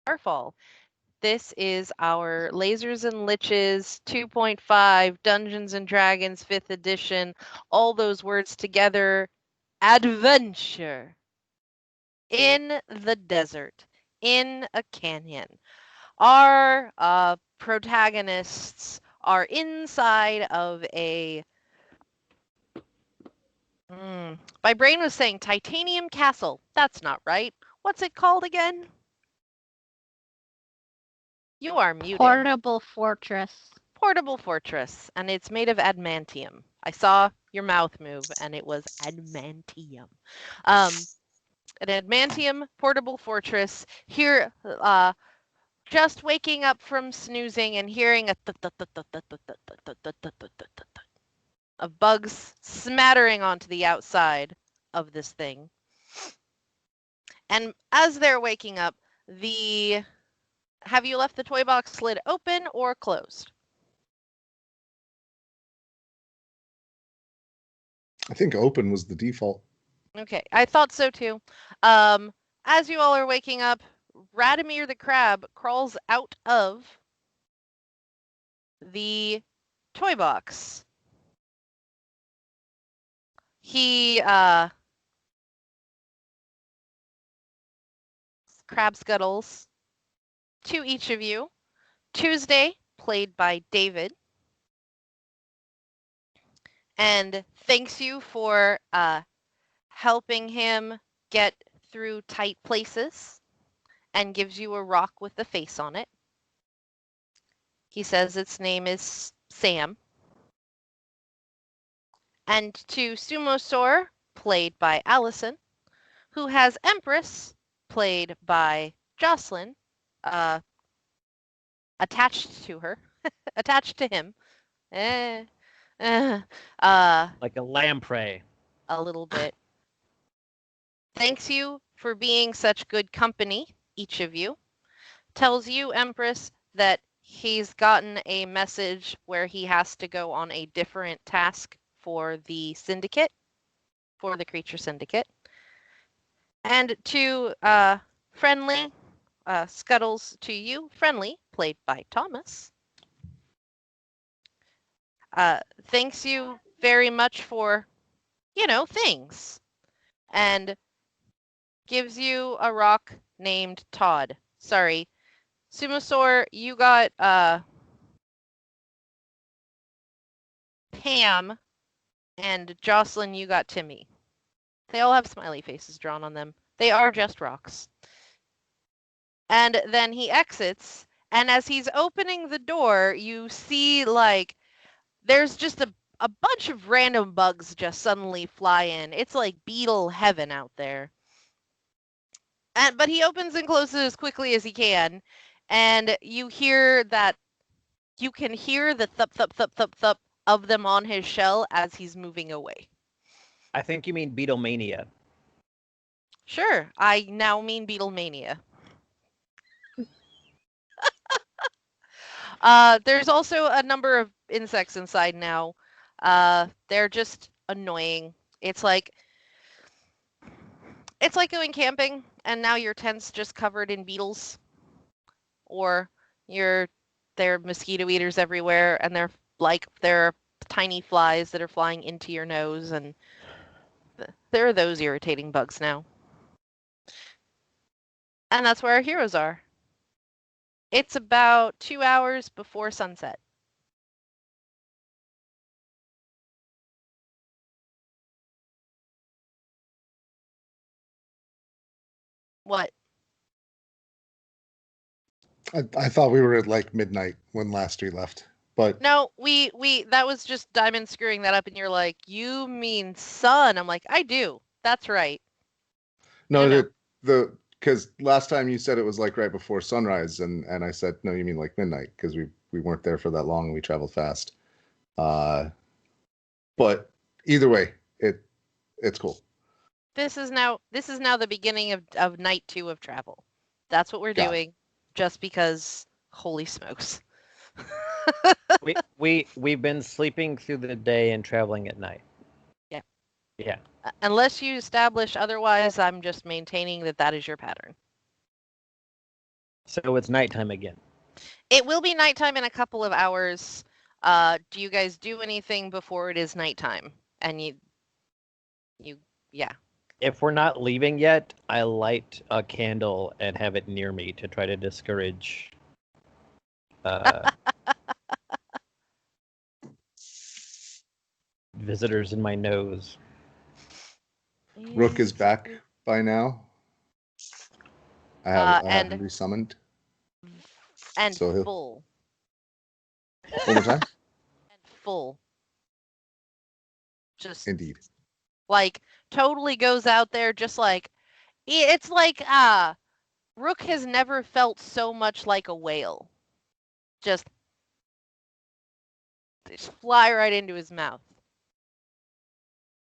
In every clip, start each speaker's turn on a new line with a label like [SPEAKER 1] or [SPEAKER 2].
[SPEAKER 1] Starfall. This is our Lasers and Liches 2.5 Dungeons and Dragons 5th edition. All those words together. Adventure. In the desert. In a canyon. Our protagonists are inside of a... my brain was saying titanium castle. That's not right. What's it called again? You are muted.
[SPEAKER 2] Portable fortress.
[SPEAKER 1] Portable fortress, and it's made of adamantium. I saw your mouth move, and it was adamantium. An adamantium portable fortress. Here, just waking up from snoozing and hearing a of bugs smattering onto the outside of this thing. And as they're waking up, have you left the toy box lid open or closed?
[SPEAKER 3] I think open was the default.
[SPEAKER 1] Okay, I thought so too. As you all are waking up, Radomir the crab crawls out of the toy box. He crab scuttles to each of you. Tuesday, played by David, and thanks you for helping him get through tight places, and gives you a rock with the face on it. He says its name is Sam. And to Sumosaur, played by Allison, who has Empress, played by Jocelyn, attached to her, attached to him.
[SPEAKER 4] Like a lamprey.
[SPEAKER 1] A little bit. Thanks you for being such good company, each of you. Tells you, Empress, that he's gotten a message where he has to go on a different task for the syndicate, for the creature syndicate. And to Friendly, scuttles to you, Friendly, played by Thomas. Thanks you very much for, things. And gives you a rock named Todd. Sorry. Sumosaur, you got Pam, and Jocelyn, you got Timmy. They all have smiley faces drawn on them. They are just rocks. And then he exits, and as he's opening the door, you see, there's just a bunch of random bugs just suddenly fly in. It's like beetle heaven out there. But he opens and closes as quickly as he can, and you can hear the thup, thup, thup, thup, thup of them on his shell as he's moving away.
[SPEAKER 4] I think you mean Beatlemania.
[SPEAKER 1] Sure, I now mean Beatlemania. There's also a number of insects inside now. They're just annoying. It's like going camping, and now your tent's just covered in beetles, or there are mosquito eaters everywhere, and there are tiny flies that are flying into your nose, and there are those irritating bugs now. And that's where our heroes are. It's about 2 hours before sunset. What?
[SPEAKER 3] I thought we were at like midnight when last we left, but
[SPEAKER 1] No, we that was just Diamond screwing that up, and you're like, you mean sun? I'm like, I do. That's right.
[SPEAKER 3] no, because last time you said it was like right before sunrise, and I said no, you mean like midnight because we weren't there for that long and we traveled fast. But either way, it's cool.
[SPEAKER 1] This is now the beginning of night 2 of travel. That's what we're doing, just because. Holy smokes!
[SPEAKER 4] We've been sleeping through the day and traveling at night.
[SPEAKER 1] Yeah.
[SPEAKER 4] Yeah.
[SPEAKER 1] Unless you establish otherwise, I'm just maintaining that is your pattern.
[SPEAKER 4] So it's nighttime again.
[SPEAKER 1] It will be nighttime in a couple of hours. Do you guys do anything before it is nighttime? And yeah.
[SPEAKER 4] If we're not leaving yet, I light a candle and have it near me to try to discourage visitors in my nose.
[SPEAKER 3] Rook is back by now. I have him resummoned.
[SPEAKER 1] And
[SPEAKER 3] So he'll-
[SPEAKER 1] full.
[SPEAKER 3] One more time?
[SPEAKER 1] And full. Just
[SPEAKER 3] Indeed.
[SPEAKER 1] like totally goes out there just like it's like Rook has never felt so much like a whale. Just fly right into his mouth.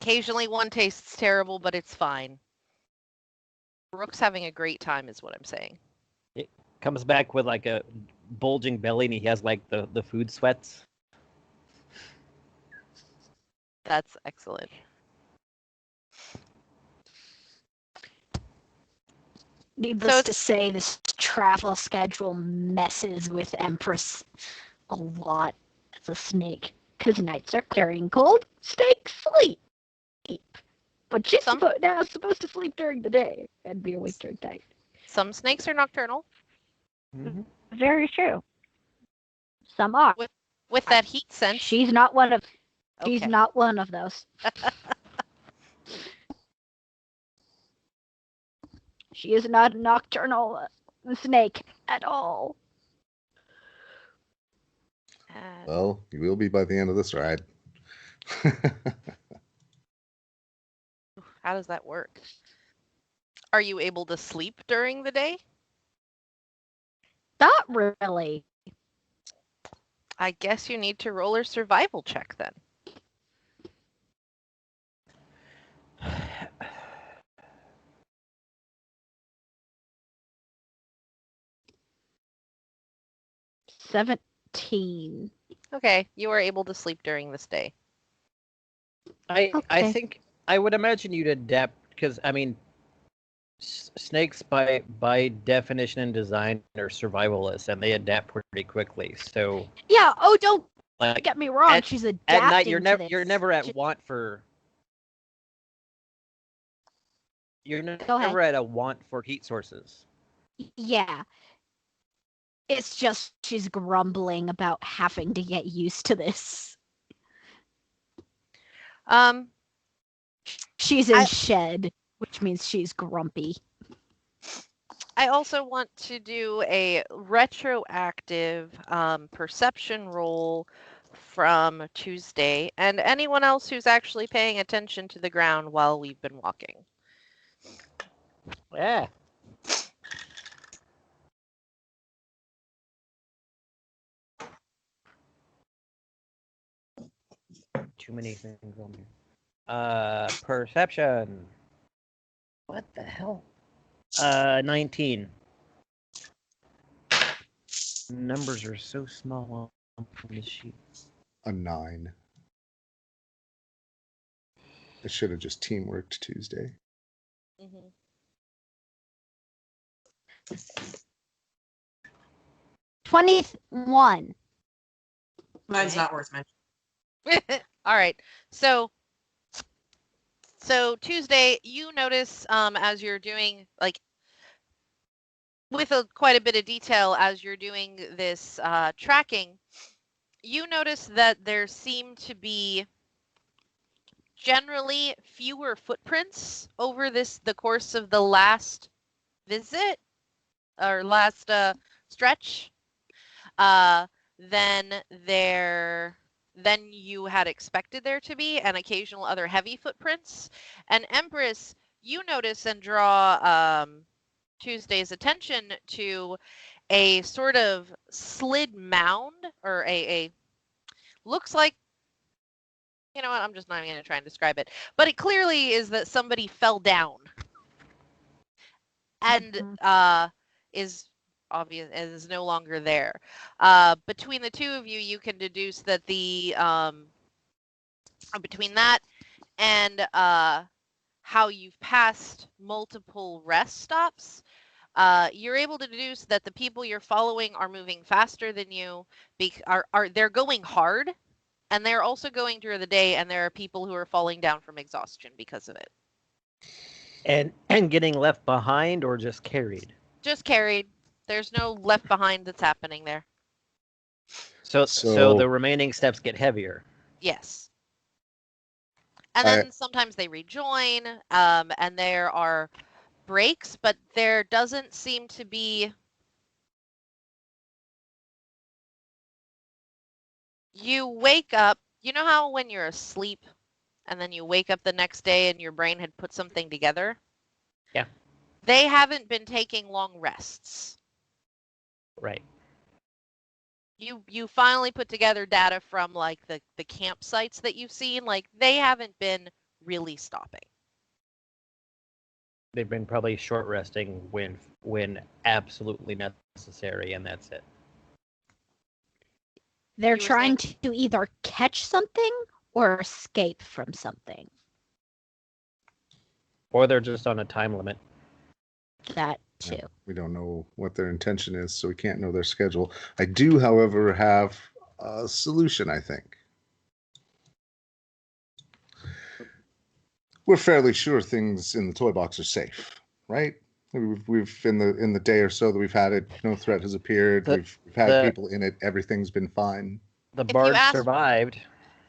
[SPEAKER 1] Occasionally one tastes terrible, but it's fine. Rook's having a great time is what I'm saying.
[SPEAKER 4] It comes back with like a bulging belly and he has like the food sweats.
[SPEAKER 1] That's excellent.
[SPEAKER 2] Needless to say, this travel schedule messes with Empress a lot as a snake. Because nights are clear and cold, snakes sleep. But she's now supposed to sleep during the day and be awake during night.
[SPEAKER 1] Some snakes are nocturnal.
[SPEAKER 4] Mm-hmm.
[SPEAKER 2] Very true. Some are.
[SPEAKER 1] With that heat sense.
[SPEAKER 2] She's not one of.
[SPEAKER 1] Okay.
[SPEAKER 2] She's not one of those. She is not a nocturnal snake at all.
[SPEAKER 3] Well, you will be by the end of this ride.
[SPEAKER 1] How does that work? Are you able to sleep during the day?
[SPEAKER 2] Not really.
[SPEAKER 1] I guess you need to roll a survival check then.
[SPEAKER 2] $17.
[SPEAKER 1] Okay, you are able to sleep during this day.
[SPEAKER 4] I
[SPEAKER 2] Okay.
[SPEAKER 4] think I would imagine you'd adapt because I mean, snakes by definition and design are survivalists and they adapt pretty quickly. So
[SPEAKER 2] Yeah. Oh, don't
[SPEAKER 4] like
[SPEAKER 2] get me wrong. She's adapting
[SPEAKER 4] at night,
[SPEAKER 2] to this.
[SPEAKER 4] you're never at want for. You're
[SPEAKER 2] Go ahead.
[SPEAKER 4] never at a want for heat sources.
[SPEAKER 2] Yeah. It's just she's grumbling about having to get used to this. She's in shed, which means she's grumpy.
[SPEAKER 1] I also want to do a retroactive perception roll from Tuesday, and anyone else who's actually paying attention to the ground while we've been walking.
[SPEAKER 4] Yeah. Too many things on here. Perception. What the hell? 19. Numbers are so small on this sheet.
[SPEAKER 3] A 9. I should have just teamworked Tuesday.
[SPEAKER 1] Mm-hmm.
[SPEAKER 2] 21.
[SPEAKER 5] Mine's not worth mentioning.
[SPEAKER 1] All right. So Tuesday, you notice as you're doing like with quite a bit of detail as you're doing this tracking, you notice that there seem to be generally fewer footprints over the course of the last visit or last stretch than you had expected there to be, and occasional other heavy footprints. And Empress, you notice and draw Tuesday's attention to a sort of slid mound, or a looks like, you know what, I'm just not even going to try and describe it, but it clearly is that somebody fell down and is obvious is no longer there. Between the two of you, you can deduce that the between that and how you've passed multiple rest stops, you're able to deduce that the people you're following are moving faster than you. They're going hard, and they're also going through the day, and there are people who are falling down from exhaustion because of it.
[SPEAKER 4] And getting left behind or just carried?
[SPEAKER 1] Just carried. There's no left behind that's happening there.
[SPEAKER 4] So the remaining steps get heavier.
[SPEAKER 1] Yes. And then sometimes they rejoin, and there are breaks, but there doesn't seem to be. You wake up, you know how when you're asleep and then you wake up the next day and your brain had put something together?
[SPEAKER 4] Yeah.
[SPEAKER 1] They haven't been taking long rests.
[SPEAKER 4] Right.
[SPEAKER 1] You finally put together data from like the campsites that you've seen, like they haven't been really stopping.
[SPEAKER 4] They've been probably short resting when absolutely necessary, and that's it.
[SPEAKER 2] They're trying to either catch something or escape from something.
[SPEAKER 4] Or they're just on a time limit.
[SPEAKER 2] That too.
[SPEAKER 3] Yeah, we don't know what their intention is, so we can't know their schedule. I do, however, have a solution, I think. We're fairly sure things in the toy box are safe, right? We've in the day or so that we've had it, no threat has appeared. We've had people in it. Everything's been fine.
[SPEAKER 4] The bard survived.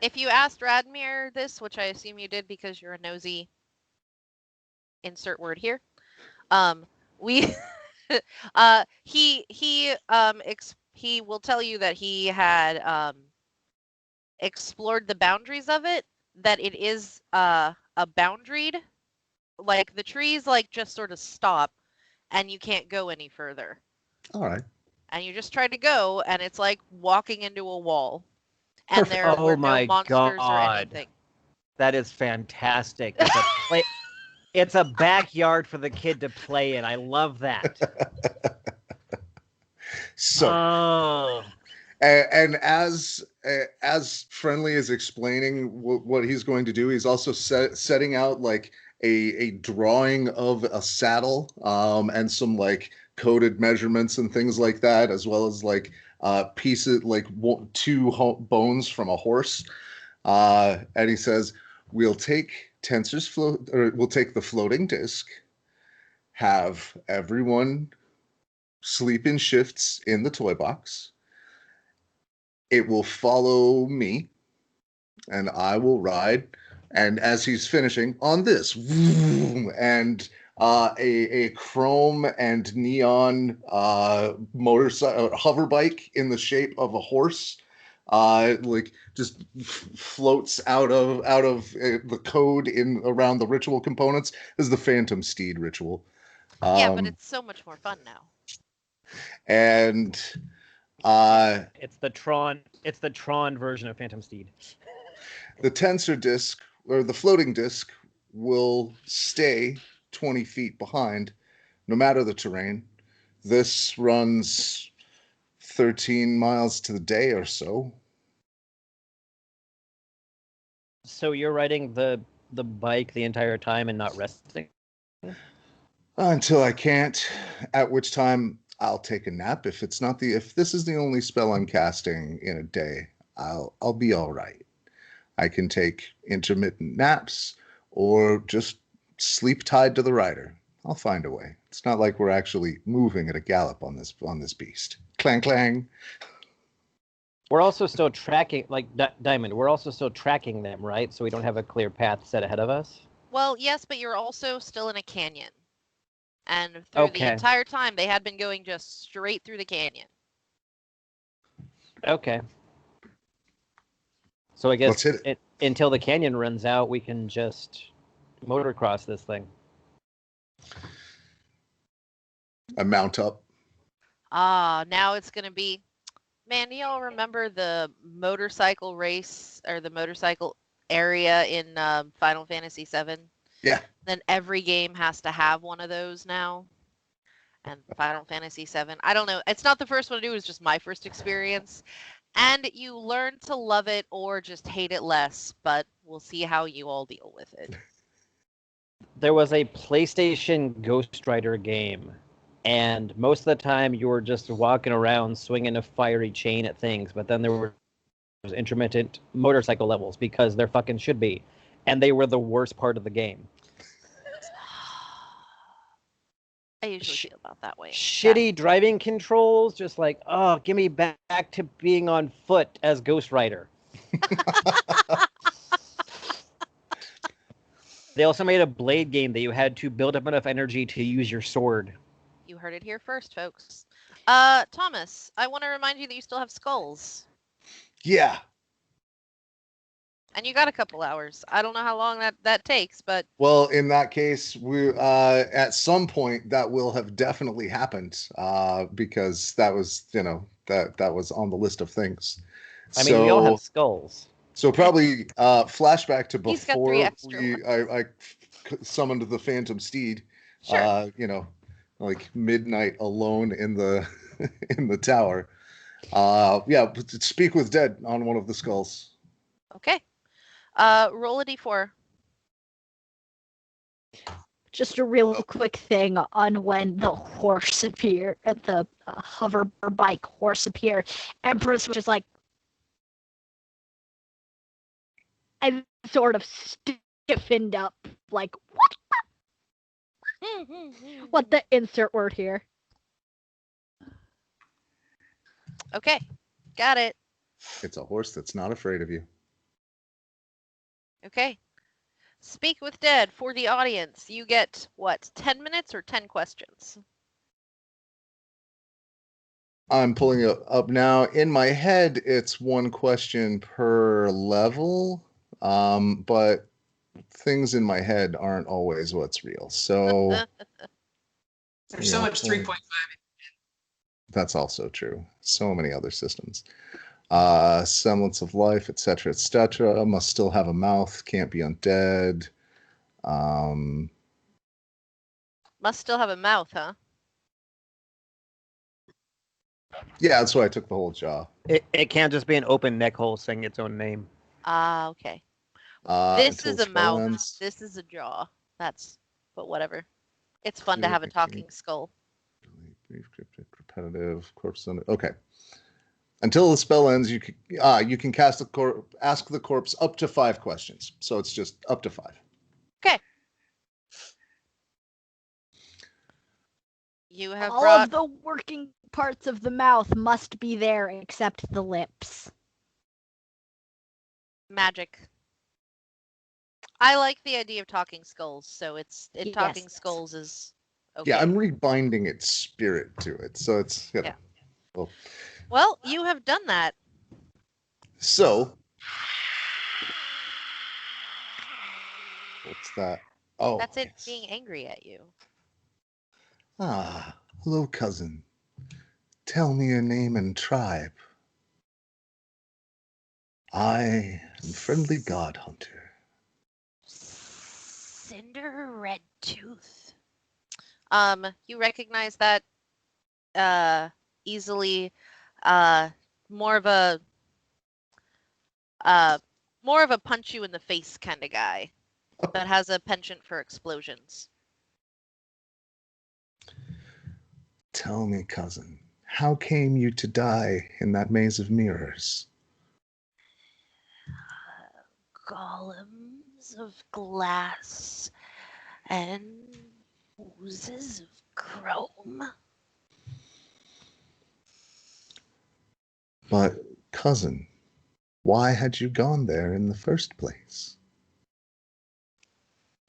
[SPEAKER 1] If you asked Radmir this, which I assume you did because you're a nosy, insert word here, he will tell you that he had explored the boundaries of it, that it is a boundaried, like the trees like just sort of stop and you can't go any further.
[SPEAKER 3] All right.
[SPEAKER 1] And you just try to go and it's like walking into a wall. And there were no monsters or anything.
[SPEAKER 4] That is fantastic. It's a backyard for the kid to play in. I love that.
[SPEAKER 3] So, and as Friendly is explaining what he's going to do, he's also setting out like a drawing of a saddle, and some like coded measurements and things like that, as well as like pieces like two bones from a horse. And he says, we'll take we'll take the floating disc, have everyone sleep in shifts in the toy box. It will follow me, and I will ride. And as he's finishing on this, and a chrome and neon motorcycle hover bike in the shape of a horse, like just floats out of the code in around the ritual components. This is the Phantom Steed ritual.
[SPEAKER 1] Yeah, but it's so much more fun now.
[SPEAKER 3] And
[SPEAKER 4] it's the Tron version of Phantom Steed.
[SPEAKER 3] The tensor disc, or the floating disc, will stay 20 feet behind, no matter the terrain. This runs 13 miles to the day or so.
[SPEAKER 4] So you're riding the bike the entire time and not resting?
[SPEAKER 3] Until I can't, at which time I'll take a nap. If this is the only spell I'm casting in a day, I'll be all right. I can take intermittent naps or just sleep tied to the rider. I'll find a way. It's not like we're actually moving at a gallop on this beast. Clang, clang.
[SPEAKER 4] We're also still tracking, like Diamond, we're also still tracking them, right? So we don't have a clear path set ahead of us?
[SPEAKER 1] Well, yes, but you're also still in a canyon. And through the entire time, they had been going just straight through the canyon.
[SPEAKER 4] Okay. So I guess until the canyon runs out, we can just motocross this thing.
[SPEAKER 3] I mount up.
[SPEAKER 1] Now it's going to be... Man, do y'all remember the motorcycle race or the motorcycle area in Final Fantasy VII?
[SPEAKER 3] Yeah.
[SPEAKER 1] Then every game has to have one of those now. And Final Fantasy VII, I don't know. It's not the first one to do. It was just my first experience. And you learn to love it or just hate it less, but we'll see how you all deal with it.
[SPEAKER 4] There was a PlayStation Ghost Rider game And most of the time, you were just walking around swinging a fiery chain at things. But then there were intermittent motorcycle levels because there fucking should be, and they were the worst part of the game.
[SPEAKER 1] I usually feel about that way.
[SPEAKER 4] Shitty driving controls, just like, oh, give me back to being on foot as Ghost Rider. They also made a blade game that you had to build up enough energy to use your sword.
[SPEAKER 1] You heard it here first, folks. Thomas, I want to remind you that you still have skulls.
[SPEAKER 3] Yeah.
[SPEAKER 1] And you got a couple hours. I don't know how long that takes, but
[SPEAKER 3] Well, in that case, we at some point that will have definitely happened because that was, that was on the list of things.
[SPEAKER 4] I mean, we all have skulls.
[SPEAKER 3] So probably flashback to
[SPEAKER 1] He's got 3
[SPEAKER 3] before
[SPEAKER 1] extra
[SPEAKER 3] I summoned the Phantom Steed.
[SPEAKER 1] Sure.
[SPEAKER 3] Like midnight alone in the in the tower. Yeah, speak with dead on one of the skulls.
[SPEAKER 1] Okay. Roll a d4.
[SPEAKER 2] Just a real quick thing on when the horse appeared, the hover bike horse appeared. Empress was just like, and sort of stiffened up, like, what? What the insert word here?
[SPEAKER 1] Okay. Got it.
[SPEAKER 3] It's a horse that's not afraid of you.
[SPEAKER 1] Okay. Speak with dead for the audience. You get, what, 10 minutes or 10 questions?
[SPEAKER 3] I'm pulling it up now. In my head, it's 1 question per level, but things in my head aren't always what's real. So
[SPEAKER 5] There's so much 3.5.
[SPEAKER 3] That's also true. So many other systems. Semblance of life, etc., etc. Must still have a mouth. Can't be undead.
[SPEAKER 1] Must still have a mouth, huh?
[SPEAKER 3] Yeah, that's why I took the whole jaw.
[SPEAKER 4] It can't just be an open neck hole saying its own name.
[SPEAKER 1] Okay. This is a mouth.
[SPEAKER 3] Ends.
[SPEAKER 1] This is a jaw. But whatever. It's fun to have a talking skull.
[SPEAKER 3] Brief, cryptic, repetitive, corpse. Okay. Until the spell ends, you can ask the corpse up to 5 questions. So it's just up to 5.
[SPEAKER 1] Okay. You have
[SPEAKER 2] all of the working parts of the mouth must be there except the lips.
[SPEAKER 1] Magic. I like the idea of talking skulls, so talking skulls is okay.
[SPEAKER 3] Yeah, I'm rebinding its spirit to it, so it's
[SPEAKER 1] yeah. Well, you have done that.
[SPEAKER 3] So, what's that? Oh,
[SPEAKER 1] that's it being angry at you.
[SPEAKER 3] Hello, cousin. Tell me your name and tribe. I am friendly god hunter.
[SPEAKER 1] Cinder Redtooth. You recognize that easily. More of a punch you in the face kind of guy that has a penchant for explosions.
[SPEAKER 3] Tell me, cousin, how came you to die in that maze of mirrors?
[SPEAKER 1] Golems of glass and oozes of chrome.
[SPEAKER 3] But, cousin, why had you gone there in the first place?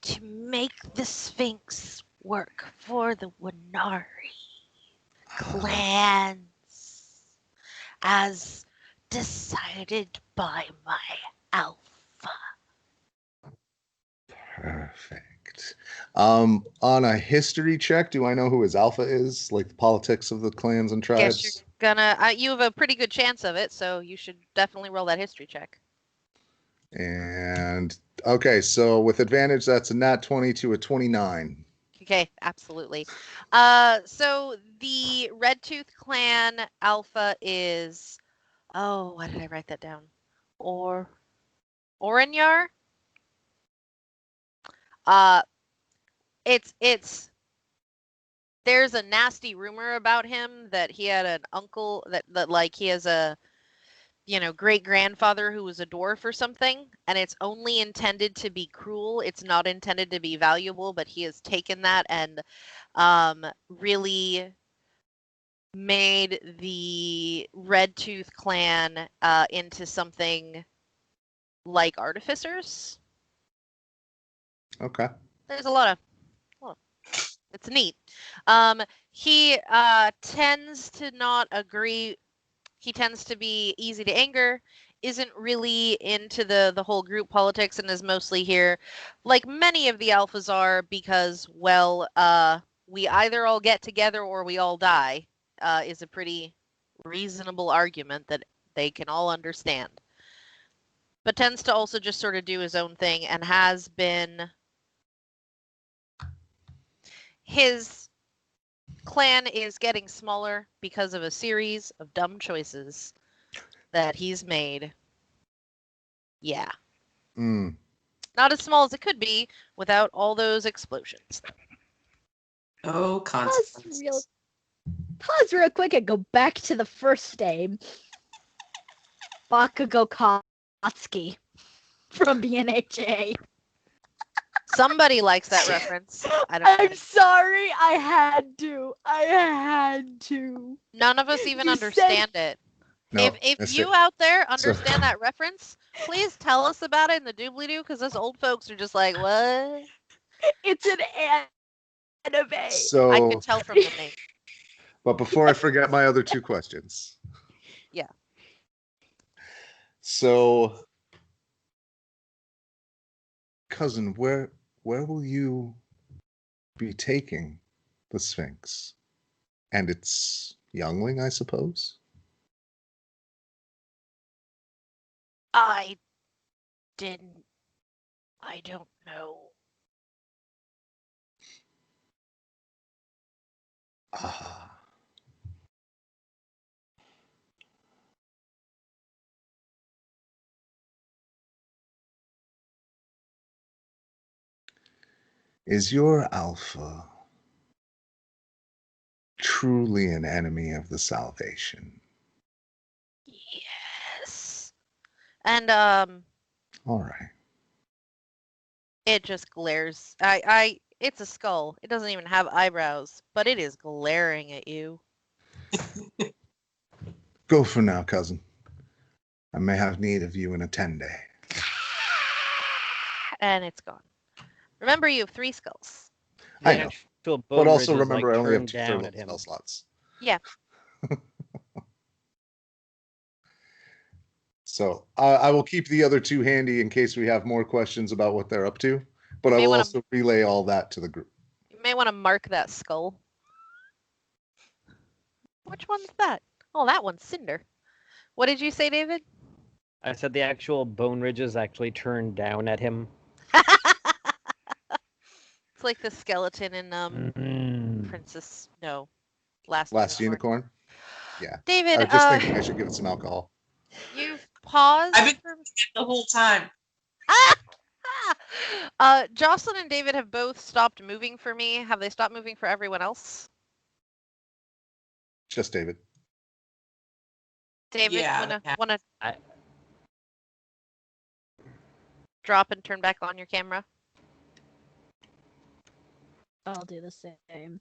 [SPEAKER 1] To make the Sphinx work for the Winari clans, as decided by my alpha.
[SPEAKER 3] Perfect. On a history check, do I know who his alpha is? Like the politics of the clans and tribes?
[SPEAKER 1] Guess you're gonna. You have a pretty good chance of it, so you should definitely roll that history check.
[SPEAKER 3] And okay, so with advantage, that's a nat 20 to a 29.
[SPEAKER 1] Okay, absolutely. So the Redtooth clan alpha is. Oh, why did I write that down? Orinyar. It's there's a nasty rumor about him that he had an uncle that like he has a great grandfather who was a dwarf or something, and it's only intended to be cruel. It's not intended to be valuable, but he has taken that and really made the Red Tooth clan into something like artificers.
[SPEAKER 3] Okay.
[SPEAKER 1] There's a lot of it's neat. He tends to not agree. He tends to be easy to anger, isn't really into the whole group politics, and is mostly here, like many of the alphas are, because, well, we either all get together or we all die, is a pretty reasonable argument that they can all understand. But tends to also just sort of do his own thing, and has been. His clan is getting smaller because of a series of dumb choices that he's made. Yeah.
[SPEAKER 3] Mm.
[SPEAKER 1] Not as small as it could be without all those explosions.
[SPEAKER 5] Oh, consequences.
[SPEAKER 2] Pause real quick and go back to the first name. Bakugo Kotsky from BNHA.
[SPEAKER 1] Somebody likes that reference. I don't
[SPEAKER 2] I'm
[SPEAKER 1] know.
[SPEAKER 2] sorry, I had to.
[SPEAKER 1] None of us even
[SPEAKER 2] You
[SPEAKER 1] understand it.
[SPEAKER 3] No,
[SPEAKER 1] If
[SPEAKER 3] that's
[SPEAKER 1] you
[SPEAKER 3] it.
[SPEAKER 1] out there understand that reference, please tell us about it in the doobly-doo, because us old folks are just like, what?
[SPEAKER 2] It's an anime.
[SPEAKER 1] I
[SPEAKER 3] So,
[SPEAKER 1] could tell from the name.
[SPEAKER 3] but before I forget my other two questions.
[SPEAKER 1] Yeah.
[SPEAKER 3] So, cousin, where will you be taking the Sphinx and its youngling, I suppose?
[SPEAKER 1] I don't know.
[SPEAKER 3] Ah. Is your alpha truly an enemy of the salvation?
[SPEAKER 1] Yes. And
[SPEAKER 3] All right.
[SPEAKER 1] it just glares. It's a skull. It doesn't even have eyebrows, but it is glaring at you.
[SPEAKER 3] Go for now, cousin. I may have need of you in a 10-day.
[SPEAKER 1] And it's gone. Remember, you have 3 skulls.
[SPEAKER 4] The
[SPEAKER 3] I know.
[SPEAKER 4] actual
[SPEAKER 3] But
[SPEAKER 4] bone
[SPEAKER 3] also
[SPEAKER 4] ridges,
[SPEAKER 3] remember,
[SPEAKER 4] like,
[SPEAKER 3] I only have
[SPEAKER 4] turned
[SPEAKER 3] 2
[SPEAKER 4] down at
[SPEAKER 3] spell
[SPEAKER 4] him.
[SPEAKER 3] slots.
[SPEAKER 1] Yeah.
[SPEAKER 3] So I will keep the other 2 handy in case we have more questions about what they're up to. But
[SPEAKER 1] You
[SPEAKER 3] I
[SPEAKER 1] may
[SPEAKER 3] will
[SPEAKER 1] wanna-
[SPEAKER 3] also relay all that to the group.
[SPEAKER 1] You may want to mark that skull. Which one's that? Oh, that one's Cinder. What did you say, David?
[SPEAKER 4] I said the actual bone ridges actually turned down at him.
[SPEAKER 1] It's like the skeleton in
[SPEAKER 4] Mm.
[SPEAKER 1] Princess. No, Last
[SPEAKER 3] Unicorn? Yeah.
[SPEAKER 1] David,
[SPEAKER 3] I was just thinking I should give it some alcohol.
[SPEAKER 1] you've paused.
[SPEAKER 5] I've been the whole time.
[SPEAKER 1] Jocelyn and David have both stopped moving for me. Have they stopped moving for everyone else?
[SPEAKER 3] Just David.
[SPEAKER 1] David,
[SPEAKER 5] Yeah.
[SPEAKER 1] wanna
[SPEAKER 4] I-
[SPEAKER 1] drop and turn back on your camera?
[SPEAKER 2] I'll do the same.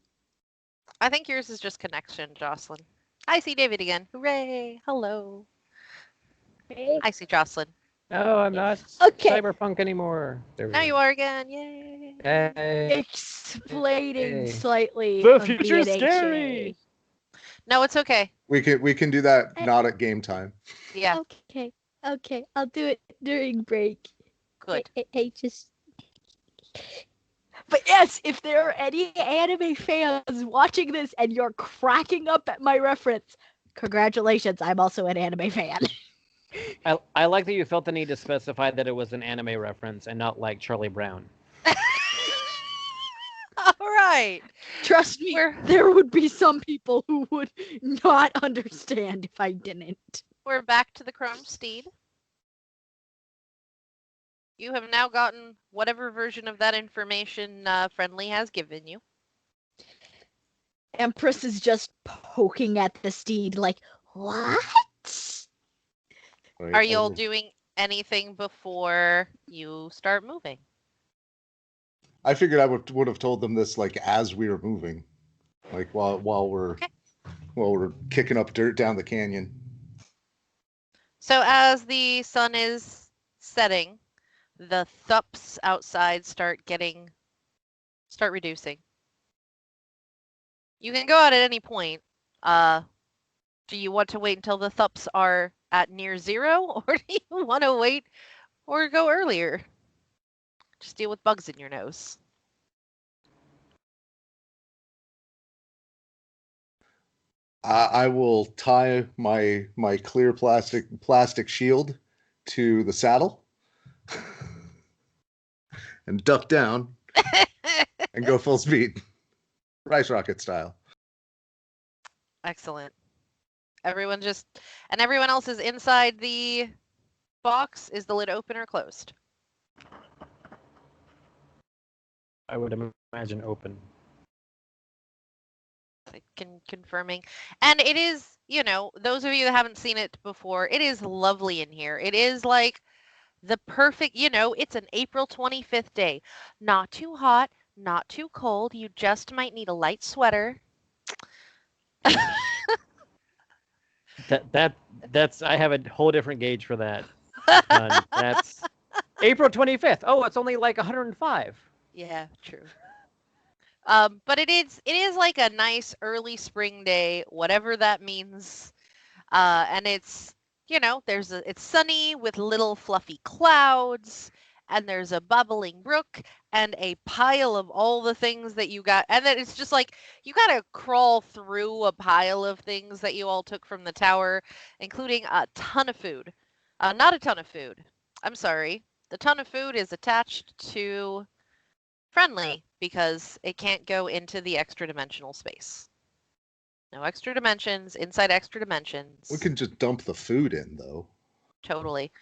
[SPEAKER 1] I think yours is just connection, Jocelyn. I see David again. Hooray! Hello.
[SPEAKER 2] Okay.
[SPEAKER 1] I see Jocelyn.
[SPEAKER 4] No, I'm not
[SPEAKER 2] Okay.
[SPEAKER 4] cyberpunk anymore. There we
[SPEAKER 1] Now
[SPEAKER 4] go.
[SPEAKER 1] you are again. Yay!
[SPEAKER 4] Hey.
[SPEAKER 2] Explaining
[SPEAKER 4] Hey.
[SPEAKER 2] slightly.
[SPEAKER 4] The
[SPEAKER 2] of
[SPEAKER 4] future's
[SPEAKER 2] BNHA.
[SPEAKER 4] scary.
[SPEAKER 1] No, it's okay.
[SPEAKER 3] We can do that not at game time.
[SPEAKER 1] Yeah,
[SPEAKER 2] Okay, I'll do it during break.
[SPEAKER 1] good.
[SPEAKER 2] Hey, just. But yes, if there are any anime fans watching this and you're cracking up at my reference, congratulations, I'm also an anime fan.
[SPEAKER 4] I like that you felt the need to specify that it was an anime reference and not like Charlie Brown.
[SPEAKER 1] All right.
[SPEAKER 2] Trust me, there would be some people who would not understand if I didn't.
[SPEAKER 1] We're back to the Chrome Steed. You have now gotten whatever version of that information Friendly has given you.
[SPEAKER 2] Empress is just poking at the steed like, what?
[SPEAKER 3] Right?
[SPEAKER 1] Are you all doing anything before you start moving?
[SPEAKER 3] I figured I would have told them this like as we were moving, like while we're
[SPEAKER 1] Okay.
[SPEAKER 3] while we're kicking up dirt down the canyon.
[SPEAKER 1] So as the sun is setting, the thups outside start reducing. You can go out at any point. Do you want to wait until the thups are at near zero, or do you want to wait or go earlier? Just deal with bugs in your nose.
[SPEAKER 3] I will tie my clear plastic shield to the saddle and duck down and go full speed, rice rocket style.
[SPEAKER 1] Excellent. Everyone everyone else is inside the box. Is the lid open or closed?
[SPEAKER 4] I would imagine open.
[SPEAKER 1] Confirming. And it is, those of you that haven't seen it before, it is lovely in here. It is like the perfect, it's an April 25th day. Not too hot, not too cold. You just might need a light sweater.
[SPEAKER 4] That's I have a whole different gauge for that. That's April 25th. Oh, it's only like 105.
[SPEAKER 1] Yeah, true. But it is like a nice early spring day, whatever that means. And it's, it's sunny with little fluffy clouds, and there's a bubbling brook and a pile of all the things that you got. And then it's just like you got to crawl through a pile of things that you all took from the tower, including a ton of food. Not a ton of food. I'm sorry. The ton of food is attached to friendly because it can't go into the extra dimensional space. No extra dimensions, inside extra dimensions.
[SPEAKER 3] We can just dump the food in, though.
[SPEAKER 1] Totally.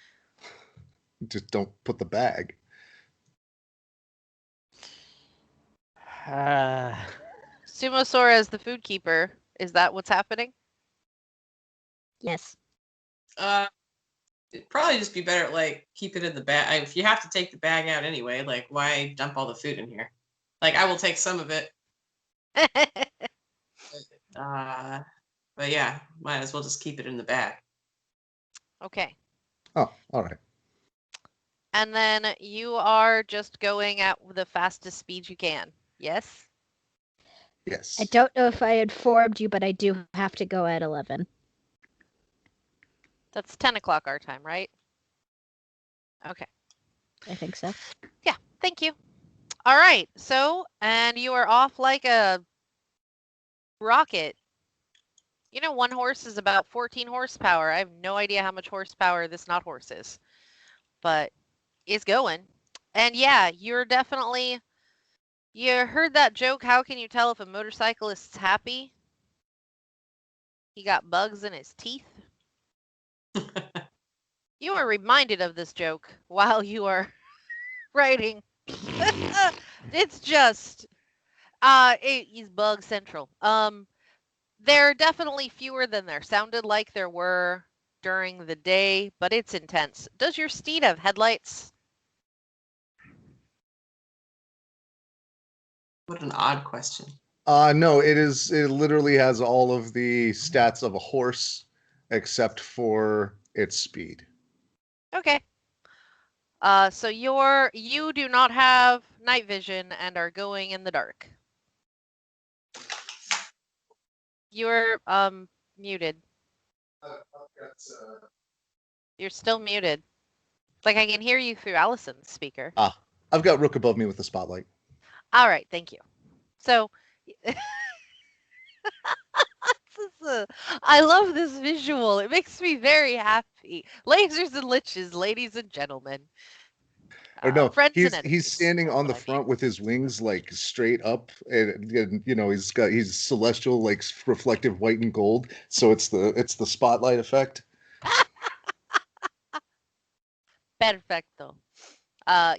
[SPEAKER 3] Just don't put the bag.
[SPEAKER 1] Sumo Sora as the food keeper. Is that what's happening?
[SPEAKER 2] Yes.
[SPEAKER 5] It'd probably just be better, like, keep it in the bag. If you have to take the bag out anyway, like, why dump all the food in here? Like, I will take some of it. But yeah, might as well just keep it in the bag.
[SPEAKER 1] Okay.
[SPEAKER 3] Oh, all right.
[SPEAKER 1] And then you are just going at the fastest speed you can. Yes?
[SPEAKER 3] Yes.
[SPEAKER 2] I don't know if I informed you, but I do have to go at 11.
[SPEAKER 1] That's 10 o'clock our time, right? Okay.
[SPEAKER 2] I think so.
[SPEAKER 1] Yeah, thank you. All right. So, and you are off like a rocket. One horse is about 14 horsepower. I have no idea how much horsepower this not horse is, but it's going. And yeah, you're definitely, you heard that joke, how can you tell if a motorcyclist's happy? He got bugs in his teeth. You are reminded of this joke while you are writing. It's just, he's bug central. There are definitely fewer than there sounded like there were during the day, but it's intense. Does your steed have headlights?
[SPEAKER 5] What an odd question.
[SPEAKER 3] No, it literally has all of the stats of a horse except for its speed.
[SPEAKER 1] Okay. So you do not have night vision and are going in the dark. You're muted. You're still muted. Like I can hear you through Allison's speaker.
[SPEAKER 3] I've got Rook above me with the spotlight.
[SPEAKER 1] All right, thank you. So I love this visual. It makes me very happy. Lasers and liches, ladies and gentlemen.
[SPEAKER 3] Or no,
[SPEAKER 1] friends and
[SPEAKER 3] he's
[SPEAKER 1] enemies.
[SPEAKER 3] standing on the
[SPEAKER 1] That's what I
[SPEAKER 3] front with his wings like straight up, and he's celestial like reflective white and gold. So it's the spotlight effect.
[SPEAKER 1] Perfecto.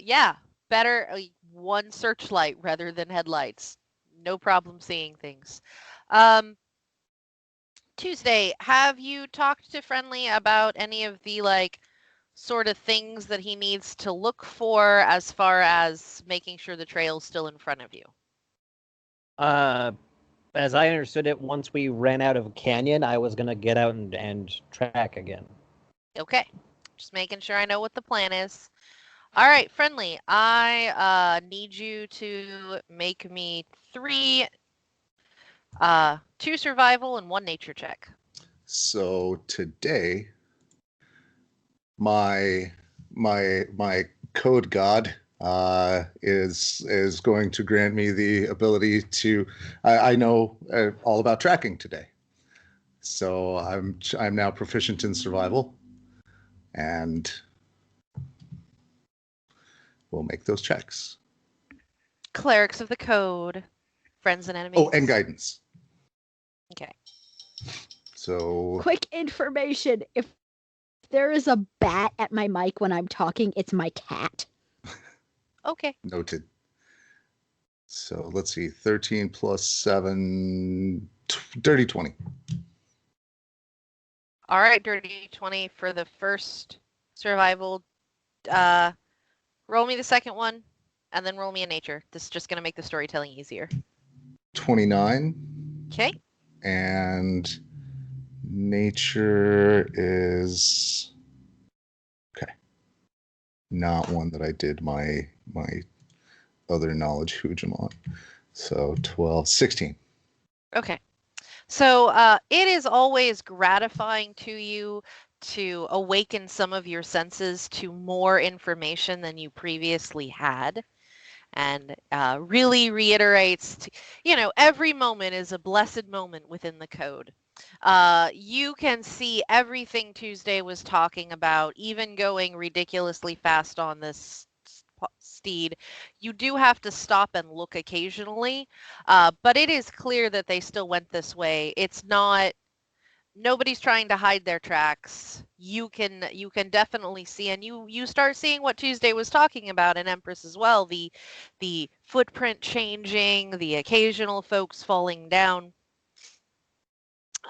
[SPEAKER 1] Yeah, better one searchlight rather than headlights. No problem seeing things. Tuesday, have you talked to Friendly about any of the like sort of things that he needs to look for as far as making sure the trail's still in front of you?
[SPEAKER 4] As I understood it, once we ran out of canyon, I was gonna get out and track again.
[SPEAKER 1] Okay. Just making sure I know what the plan is. All right, Friendly, I need you to make me 2 survival and 1 nature check.
[SPEAKER 3] So today, my code god is going to grant me the ability to. I know all about tracking today, so I'm now proficient in survival, and we'll make those checks.
[SPEAKER 1] Clerics of the Code, friends and enemies.
[SPEAKER 3] Oh, and guidance.
[SPEAKER 1] Okay.
[SPEAKER 3] So
[SPEAKER 2] Quick information: if there is a bat at my mic when I'm talking, it's my cat.
[SPEAKER 1] Okay.
[SPEAKER 3] noted. So let's see, 13 plus 7, dirty 20.
[SPEAKER 1] All right, dirty 20 for the first survival. Roll me the second one, and then roll me a nature. This is just going to make the storytelling easier.
[SPEAKER 3] 29.
[SPEAKER 1] Okay.
[SPEAKER 3] And nature is okay. Not one that I did my other knowledge hujam on. So 12, 16.
[SPEAKER 1] Okay. So it is always gratifying to you to awaken some of your senses to more information than you previously had. And really reiterates, every moment is a blessed moment within the code. You can see everything Tuesday was talking about, even going ridiculously fast on this steed. You do have to stop and look occasionally, but it is clear that they still went this way. It's not. Nobody's trying to hide their tracks. You can definitely see, and you start seeing what Tuesday was talking about in Empress as well, the footprint changing, the occasional folks falling down.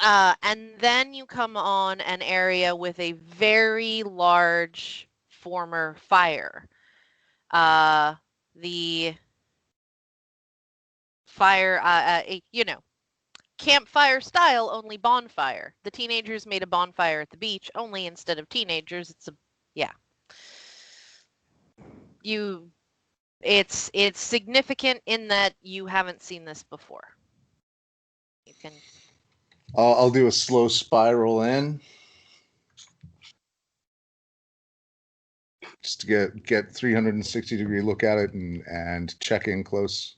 [SPEAKER 1] And then you come on an area with a very large former fire. The fire, campfire style, only bonfire. The teenagers made a bonfire at the beach, only instead of teenagers, it's it's significant in that you haven't seen this before. You can.
[SPEAKER 3] I'll do a slow spiral in. Just to get 360-degree look at it and check in close.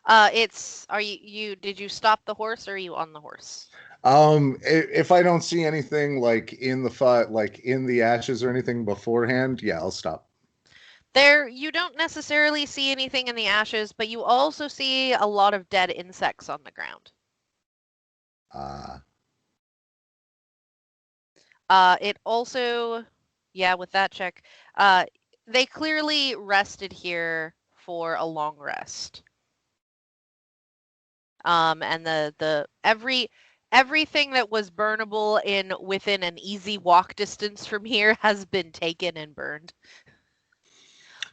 [SPEAKER 1] Did you stop the horse or are you on the horse?
[SPEAKER 3] If I don't see anything like in the fight, like in the ashes or anything beforehand, yeah, I'll stop.
[SPEAKER 1] There, you don't necessarily see anything in the ashes, but you also see a lot of dead insects on the ground. It also, yeah, with that check, they clearly rested here for a long rest. And everything that was burnable within an easy walk distance from here has been taken and burned.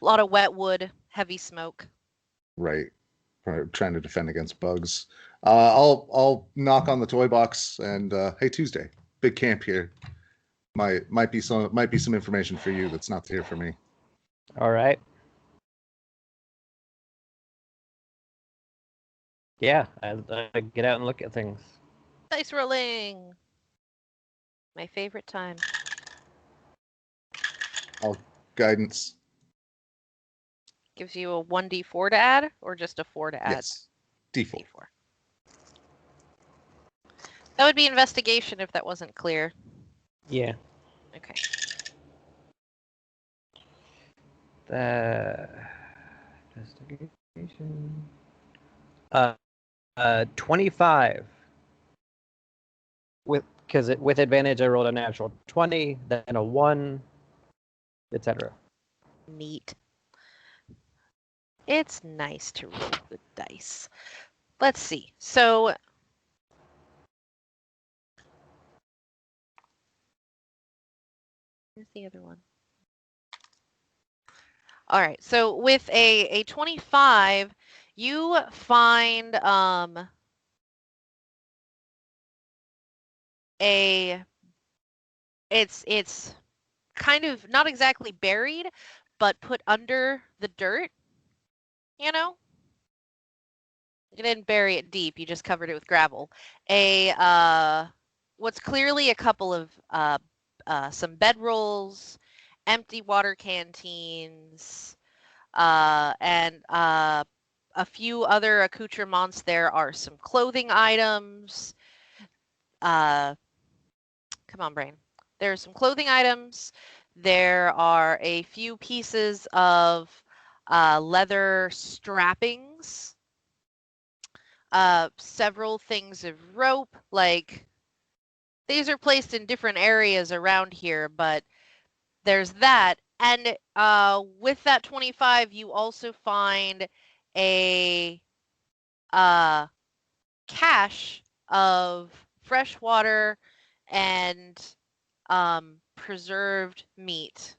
[SPEAKER 1] A lot of wet wood, heavy smoke.
[SPEAKER 3] Right. Trying to defend against bugs. I'll knock on the toy box and hey, Tuesday, big camp here. Might be some information for you that's not here for me.
[SPEAKER 4] All right. Yeah, I get out and look at things.
[SPEAKER 1] Dice rolling. My favorite time.
[SPEAKER 3] Guidance.
[SPEAKER 1] Gives you a 1d4 to add, or just a 4 to add?
[SPEAKER 3] Yes. D4.
[SPEAKER 1] D4. That would be investigation if that wasn't clear.
[SPEAKER 4] Yeah.
[SPEAKER 1] Okay.
[SPEAKER 4] Investigation. 25. With advantage, I rolled a natural 20, then a 1, etc.
[SPEAKER 1] Neat. It's nice to roll good dice. Let's see. So Where's the other one? All right. So with a 25, you find it's kind of not exactly buried, but put under the dirt, you know? You didn't bury it deep, you just covered it with gravel. What's clearly a couple of some bedrolls, empty water canteens, and a few other accoutrements. There are some clothing items. Come on, brain. There are some clothing items. There are a few pieces of leather strappings. Several things of rope. Like, these are placed in different areas around here, but there's that. And with that 25, you also find a cache of fresh water and preserved meat.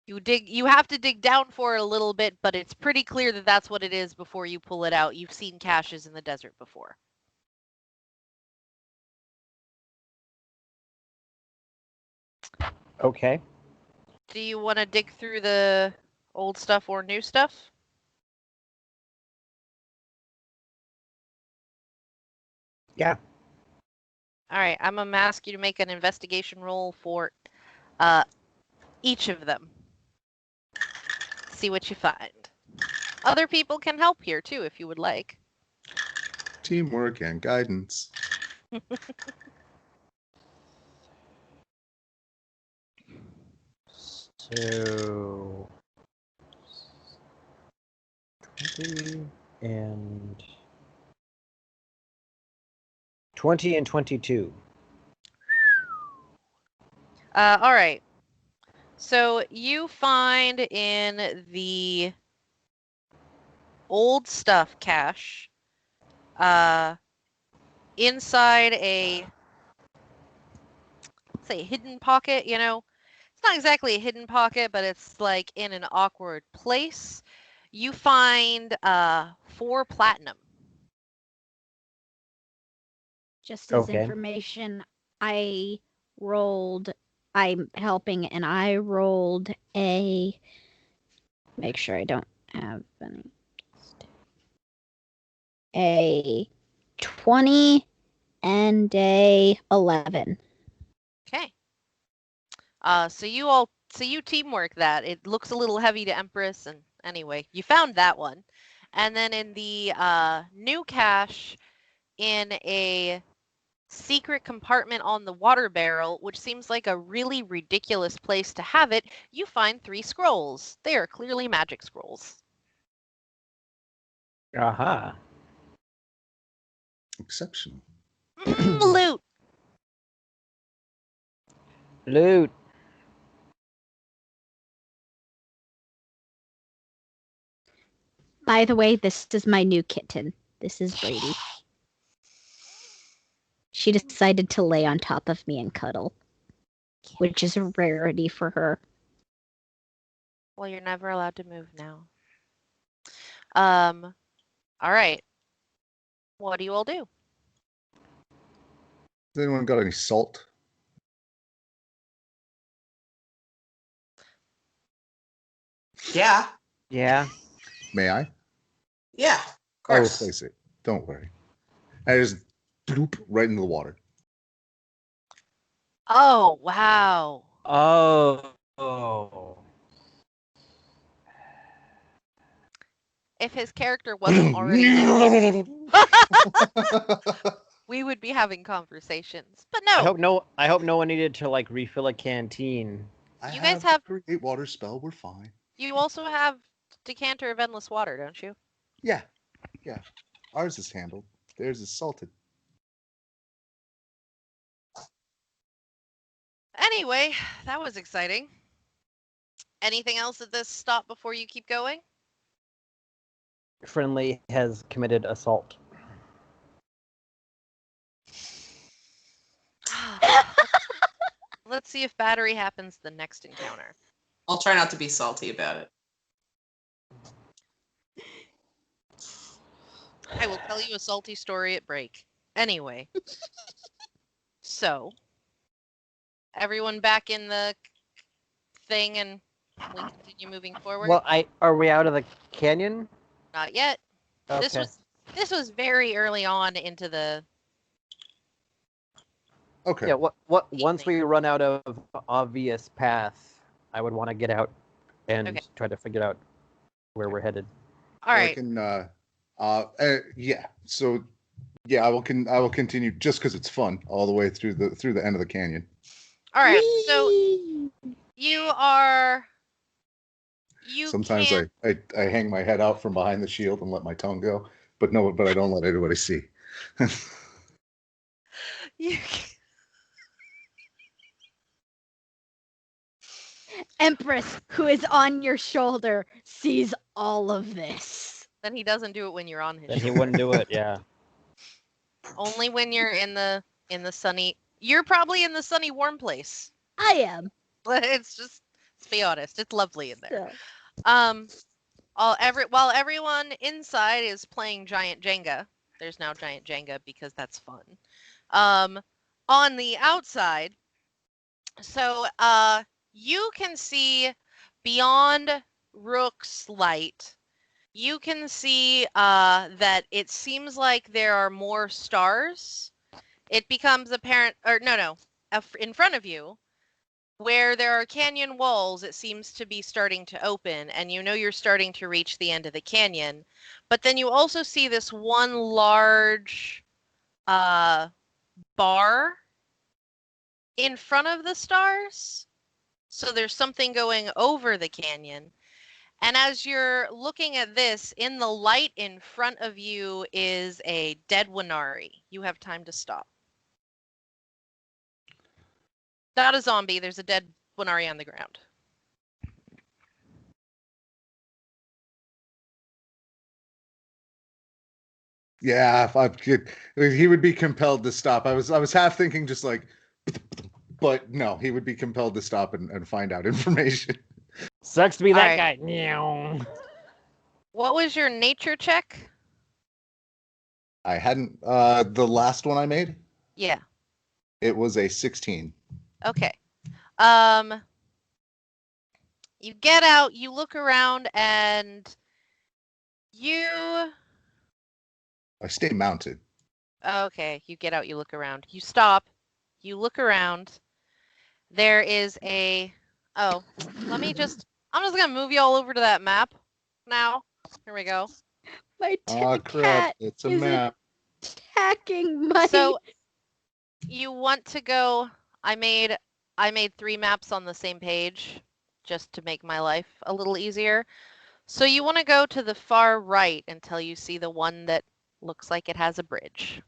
[SPEAKER 1] You have to dig down for it a little bit, but it's pretty clear that that's what it is before you pull it out. You've seen caches in the desert before.
[SPEAKER 4] Okay.
[SPEAKER 1] Do you want to dig through the old stuff or new stuff?
[SPEAKER 4] Yeah.
[SPEAKER 1] All right, I'm gonna ask you to make an investigation roll for each of them. See what you find. Other people can help here too if you would like.
[SPEAKER 3] Teamwork and guidance.
[SPEAKER 4] So 20 and 22.
[SPEAKER 1] All right. So you find in the old stuff cache, inside a, say, hidden pocket, you know, it's not exactly a hidden pocket, but it's like in an awkward place. You find 4 platinum.
[SPEAKER 2] Just as
[SPEAKER 4] Okay.
[SPEAKER 2] information, I'm helping, and I rolled make sure I don't have a 20 and a 11.
[SPEAKER 1] Okay. So you teamwork that. It looks a little heavy to Empress, and anyway, you found that one. And then in the new cache, in a secret compartment on the water barrel, which seems like a really ridiculous place to have it, you find 3 scrolls. They are clearly magic scrolls.
[SPEAKER 4] Aha.
[SPEAKER 3] Exceptional.
[SPEAKER 1] Loot.
[SPEAKER 4] Loot.
[SPEAKER 2] By the way, this is my new kitten. This is Brady. She decided to lay on top of me and cuddle, which is a rarity for her.
[SPEAKER 1] Well, you're never allowed to move now. All right. What do you all do?
[SPEAKER 3] Has anyone got any salt?
[SPEAKER 5] Yeah.
[SPEAKER 4] Yeah.
[SPEAKER 3] May I?
[SPEAKER 5] Yeah. Of
[SPEAKER 3] I'll
[SPEAKER 5] course.
[SPEAKER 3] replace it. Don't worry. I just bloop right into the water.
[SPEAKER 1] Oh, wow.
[SPEAKER 4] Oh.
[SPEAKER 1] If his character wasn't already we would be having conversations. But no.
[SPEAKER 4] I hope no one needed to like refill a canteen.
[SPEAKER 1] You guys have
[SPEAKER 3] create water spell. We're fine.
[SPEAKER 1] You also have decanter of endless water, don't you?
[SPEAKER 3] Yeah. Yeah. Ours is handled. Theirs is salted.
[SPEAKER 1] Anyway, that was exciting. Anything else at this stop before you keep going?
[SPEAKER 4] Friendly has committed assault.
[SPEAKER 1] let's see if battery happens the next encounter.
[SPEAKER 5] I'll try not to be salty about it.
[SPEAKER 1] I will tell you a salty story at break. Anyway. So, everyone back in the thing and we continue moving forward?
[SPEAKER 4] Well, are we out of the canyon?
[SPEAKER 1] Not yet.
[SPEAKER 4] Okay.
[SPEAKER 1] This was very early on into the
[SPEAKER 3] Okay.
[SPEAKER 4] Yeah. Once we run out of obvious path, I would want to get out and try to figure out where we're headed.
[SPEAKER 1] All right.
[SPEAKER 3] I can. Yeah. So, yeah, I will continue just because it's fun all the way through the end of the canyon.
[SPEAKER 1] All right. So you are.
[SPEAKER 3] Sometimes I hang my head out from behind the shield and let my tongue go, but I don't let anybody see.
[SPEAKER 1] You
[SPEAKER 2] Empress, who is on your shoulder, sees all of this.
[SPEAKER 1] Then he doesn't do it when you're on his
[SPEAKER 4] Then he
[SPEAKER 1] shoulder.
[SPEAKER 4] wouldn't do it. Yeah.
[SPEAKER 1] Only when you're in the sunny. You're probably in the sunny, warm place.
[SPEAKER 2] I am.
[SPEAKER 1] But it's just, let's be honest, it's lovely in there.
[SPEAKER 2] So.
[SPEAKER 1] While everyone inside is playing giant Jenga, there's now giant Jenga because that's fun. On the outside, so you can see beyond Rook's light. You can see that it seems like there are more stars. It becomes apparent, or no, in front of you, where there are canyon walls, it seems to be starting to open, and you know you're starting to reach the end of the canyon. But then you also see this one large bar in front of the stars. So there's something going over the canyon. And as you're looking at this, in the light in front of you is a dead Winari. You have time to stop. Not a zombie, there's a dead Winari on the ground.
[SPEAKER 3] Yeah, if I could, he would be compelled to stop. I was half thinking just like, but no, he would be compelled to stop and find out information.
[SPEAKER 4] Sucks to be that
[SPEAKER 1] Alright.
[SPEAKER 4] guy. Meow.
[SPEAKER 1] What was your nature check?
[SPEAKER 3] I hadn't the last one I made.
[SPEAKER 1] Yeah.
[SPEAKER 3] It was a 16.
[SPEAKER 1] Okay. You get out, you look around, and you...
[SPEAKER 3] I stay mounted.
[SPEAKER 1] Okay, you get out, you look around. You stop, you look around. There is a... Oh, I'm just gonna move you all over to that map now. Here we go.
[SPEAKER 2] My
[SPEAKER 3] Oh
[SPEAKER 2] tin
[SPEAKER 3] crap!
[SPEAKER 2] cat
[SPEAKER 3] It's a
[SPEAKER 2] is
[SPEAKER 3] map.
[SPEAKER 2] attacking my...
[SPEAKER 1] So, you want to go... I made 3 maps on the same page, just to make my life a little easier. So you want to go to the far right until you see the one that looks like it has a bridge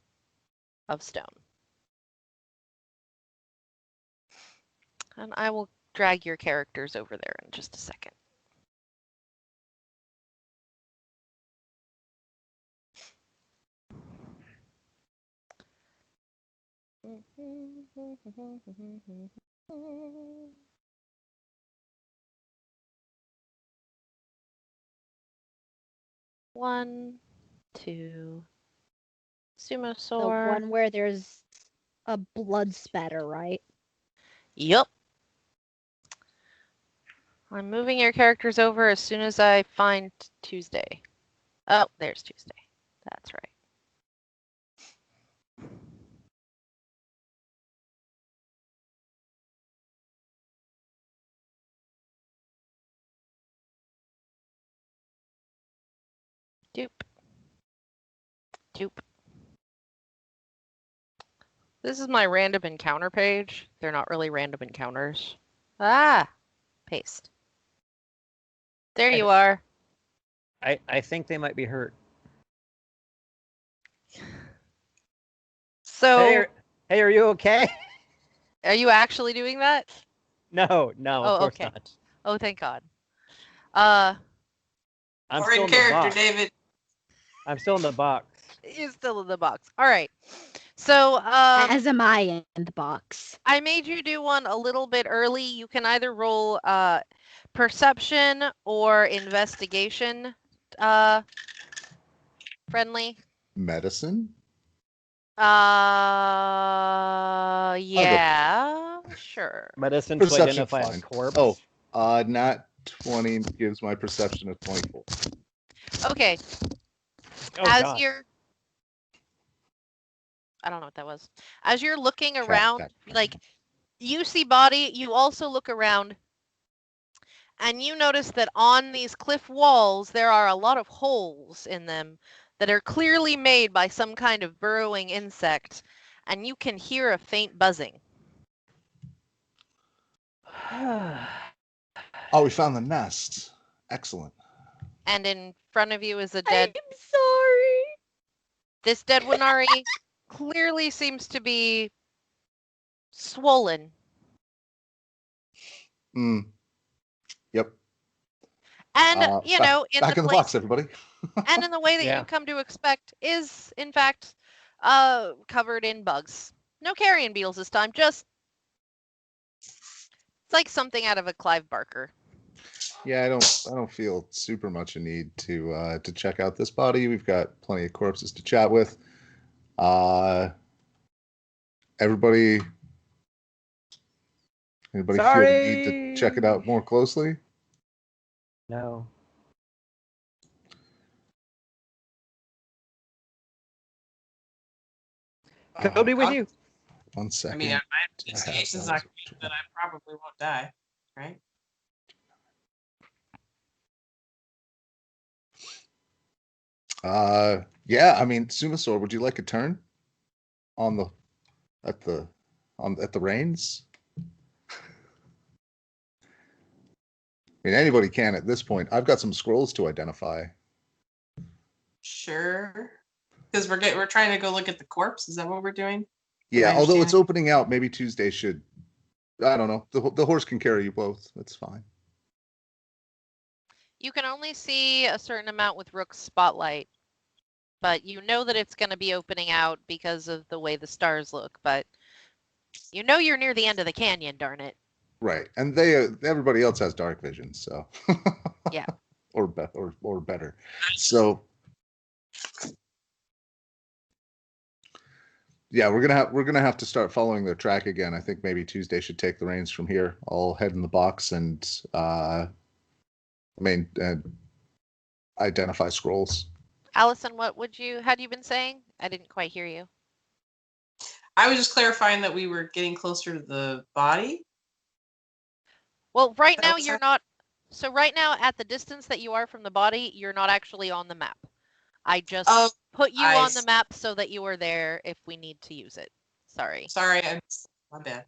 [SPEAKER 1] of stone. And I will drag your characters over there in just a second. One, two,
[SPEAKER 2] The
[SPEAKER 1] Sumosaur.
[SPEAKER 2] one where there's a blood spatter, right?
[SPEAKER 1] Yup. I'm moving your characters over as soon as I find Tuesday. Oh, there's Tuesday. That's right. Doop. Doop. This is my random encounter page. They're not really random encounters. Ah! Paste. There you are.
[SPEAKER 4] I think they might be hurt.
[SPEAKER 1] So,
[SPEAKER 4] Hey, are you okay?
[SPEAKER 1] are you actually doing that?
[SPEAKER 4] No, of course
[SPEAKER 1] okay.
[SPEAKER 4] not.
[SPEAKER 1] Oh, thank God.
[SPEAKER 4] I'm
[SPEAKER 5] Or
[SPEAKER 4] still
[SPEAKER 5] in
[SPEAKER 4] in the
[SPEAKER 5] character,
[SPEAKER 4] box.
[SPEAKER 5] David.
[SPEAKER 4] I'm still in the box.
[SPEAKER 1] He's still in the box. All right. So,
[SPEAKER 2] As am I in the box.
[SPEAKER 1] I made you do one a little bit early. You can either roll perception or investigation friendly.
[SPEAKER 3] Medicine?
[SPEAKER 1] Yeah, sure.
[SPEAKER 4] Medicine to
[SPEAKER 3] Perception,
[SPEAKER 4] identify a
[SPEAKER 3] fine.
[SPEAKER 4] corpse.
[SPEAKER 3] Oh, not 20 gives my perception a 24.
[SPEAKER 1] Okay,
[SPEAKER 4] Oh
[SPEAKER 1] as
[SPEAKER 4] god.
[SPEAKER 1] you're I don't know what that was. As you're looking
[SPEAKER 3] Cat
[SPEAKER 1] around,
[SPEAKER 3] back.
[SPEAKER 1] like you see body, you also look around and you notice that on these cliff walls there are a lot of holes in them that are clearly made by some kind of burrowing insect, and you can hear a faint buzzing.
[SPEAKER 3] Oh, we found the nest. Excellent.
[SPEAKER 1] And in front of you is a
[SPEAKER 2] I'm
[SPEAKER 1] dead.
[SPEAKER 2] sorry.
[SPEAKER 1] This dead Winari clearly seems to be swollen.
[SPEAKER 3] Mm. Yep.
[SPEAKER 1] And
[SPEAKER 3] Back
[SPEAKER 1] in
[SPEAKER 3] in
[SPEAKER 1] the
[SPEAKER 3] the
[SPEAKER 1] place,
[SPEAKER 3] box, everybody.
[SPEAKER 1] and in the way that
[SPEAKER 4] Yeah.
[SPEAKER 1] you come to expect, is in fact covered in bugs. No carrion beetles this time. Just it's like something out of a Clive Barker.
[SPEAKER 3] Yeah, I don't feel super much a need to check out this body. We've got plenty of corpses to chat with. Everybody Anybody feel the need to check it out more closely?
[SPEAKER 4] No. Could be with you.
[SPEAKER 3] 1
[SPEAKER 5] I
[SPEAKER 3] second.
[SPEAKER 5] mean, my
[SPEAKER 3] Do I have
[SPEAKER 5] investigation's
[SPEAKER 3] that?
[SPEAKER 5] not great, but I probably won't die, right?
[SPEAKER 3] Yeah, I mean, Sumasaur, would you like a turn on the at the reins? I mean, anybody can at this point. I've got some scrolls to identify.
[SPEAKER 5] Sure. Because we're trying to go look at the corpse. Is that what we're doing?
[SPEAKER 3] Yeah,
[SPEAKER 5] I
[SPEAKER 3] although it's
[SPEAKER 5] understand.
[SPEAKER 3] opening out, maybe Tuesday should. I don't know. The horse can carry you both. That's fine.
[SPEAKER 1] You can only see a certain amount with Rook's spotlight, but you know that it's going to be opening out because of the way the stars look. But you know you're near the end of the canyon, darn it.
[SPEAKER 3] Right, and everybody else has dark vision, so
[SPEAKER 1] Yeah.
[SPEAKER 3] or better. So yeah, we're gonna have to start following their track again. I think maybe Tuesday should take the reins from here. I'll head in the box and identify scrolls.
[SPEAKER 1] Allison, had you been saying? I didn't quite hear you.
[SPEAKER 5] I was just clarifying that we were getting closer to the body.
[SPEAKER 1] Well, right
[SPEAKER 5] That
[SPEAKER 1] now
[SPEAKER 5] was
[SPEAKER 1] you're
[SPEAKER 5] her-
[SPEAKER 1] not. So right now, at the distance that you are from the body, you're not actually on the map. I just
[SPEAKER 5] Oh,
[SPEAKER 1] put you
[SPEAKER 5] I
[SPEAKER 1] on the
[SPEAKER 5] see.
[SPEAKER 1] map so that you are there if we need to use it. Sorry.
[SPEAKER 5] Sorry, my bad.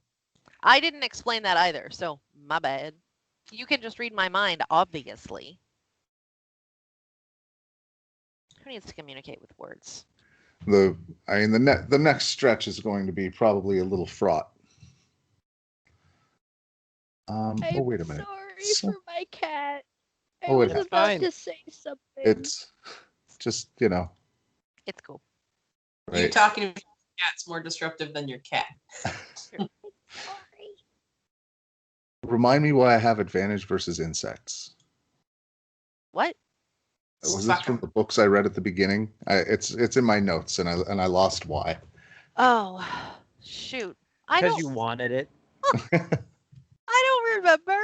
[SPEAKER 1] I didn't explain that either, so my bad. You can just read my mind, obviously. Who needs to communicate with words?
[SPEAKER 3] The next stretch is going to be probably a little fraught.
[SPEAKER 2] I'm
[SPEAKER 3] wait a minute.
[SPEAKER 2] sorry for my cat. I
[SPEAKER 3] Oh,
[SPEAKER 2] was
[SPEAKER 3] it's
[SPEAKER 2] about
[SPEAKER 4] fine.
[SPEAKER 2] to say something.
[SPEAKER 3] It's just
[SPEAKER 1] It's cool.
[SPEAKER 5] You
[SPEAKER 3] right.
[SPEAKER 5] talking to your cat's more disruptive than your cat.
[SPEAKER 2] Sorry.
[SPEAKER 3] Remind me why I have advantage versus insects.
[SPEAKER 1] What?
[SPEAKER 3] Was this from the books I read at the beginning? It's in my notes, and I lost why.
[SPEAKER 1] Oh, shoot. I
[SPEAKER 4] Because
[SPEAKER 1] don't.
[SPEAKER 4] you wanted it.
[SPEAKER 1] I don't remember.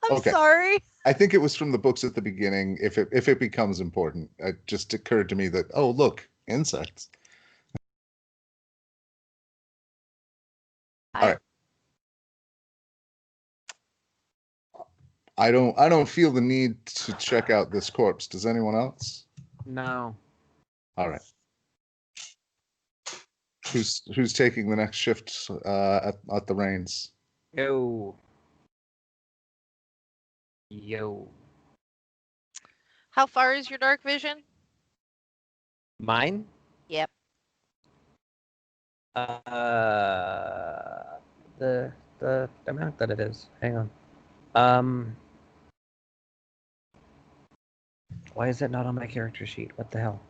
[SPEAKER 1] I'm
[SPEAKER 3] Okay.
[SPEAKER 1] sorry.
[SPEAKER 3] I think it was from the books at the beginning. If it becomes important, it just occurred to me that look, insects. All right. I don't feel the need to check out this corpse. Does anyone else?
[SPEAKER 4] No.
[SPEAKER 3] All right. Who's taking the next shift at the reins?
[SPEAKER 4] Yo. Yo.
[SPEAKER 1] How far is your dark vision?
[SPEAKER 4] Mine?
[SPEAKER 1] Yep.
[SPEAKER 4] The amount that it is. Hang on. Why is it not on my character sheet? What the hell?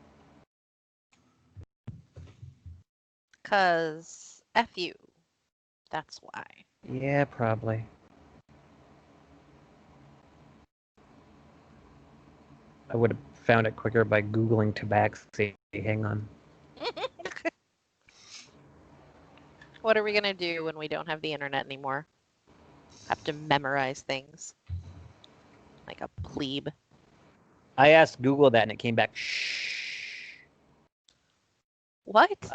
[SPEAKER 1] Because F you. That's why.
[SPEAKER 4] Yeah, probably. I would have found it quicker by Googling tabaxi. Hang on.
[SPEAKER 1] What are we going to do when we don't have the internet anymore? Have to memorize things. Like a plebe.
[SPEAKER 4] I asked Google that and it came back, shh.
[SPEAKER 1] What?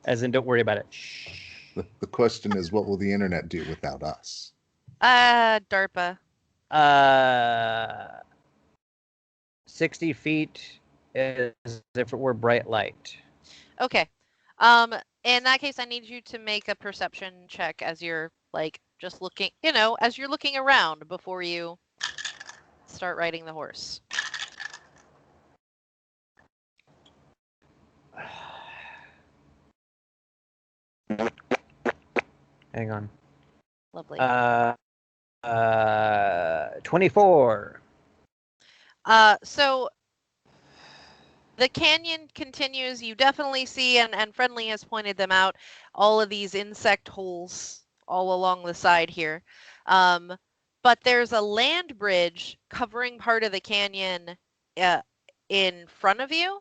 [SPEAKER 4] As in, don't worry about it. Shh.
[SPEAKER 3] The question is, what will the internet do without us?
[SPEAKER 1] DARPA.
[SPEAKER 4] 60 feet is if it were bright light.
[SPEAKER 1] Okay. In that case, I need you to make a perception check as you're like just looking, as you're looking around before you start riding the horse.
[SPEAKER 4] Hang on.
[SPEAKER 1] Lovely.
[SPEAKER 4] 24.
[SPEAKER 1] So the canyon continues. You definitely see, and Friendly has pointed them out, all of these insect holes all along the side here. But there's a land bridge covering part of the canyon in front of you,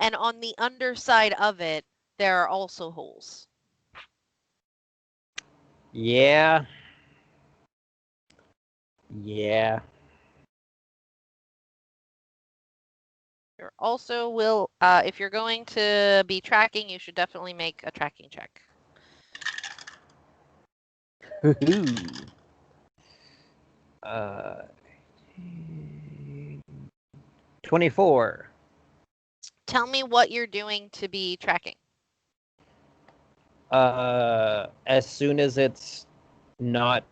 [SPEAKER 1] and on the underside of it, there are also holes.
[SPEAKER 4] Yeah. Yeah.
[SPEAKER 1] There also will, if you're going to be tracking, you should definitely make a tracking check.
[SPEAKER 4] 24.
[SPEAKER 1] Tell me what you're doing to be tracking.
[SPEAKER 4] As soon as it's not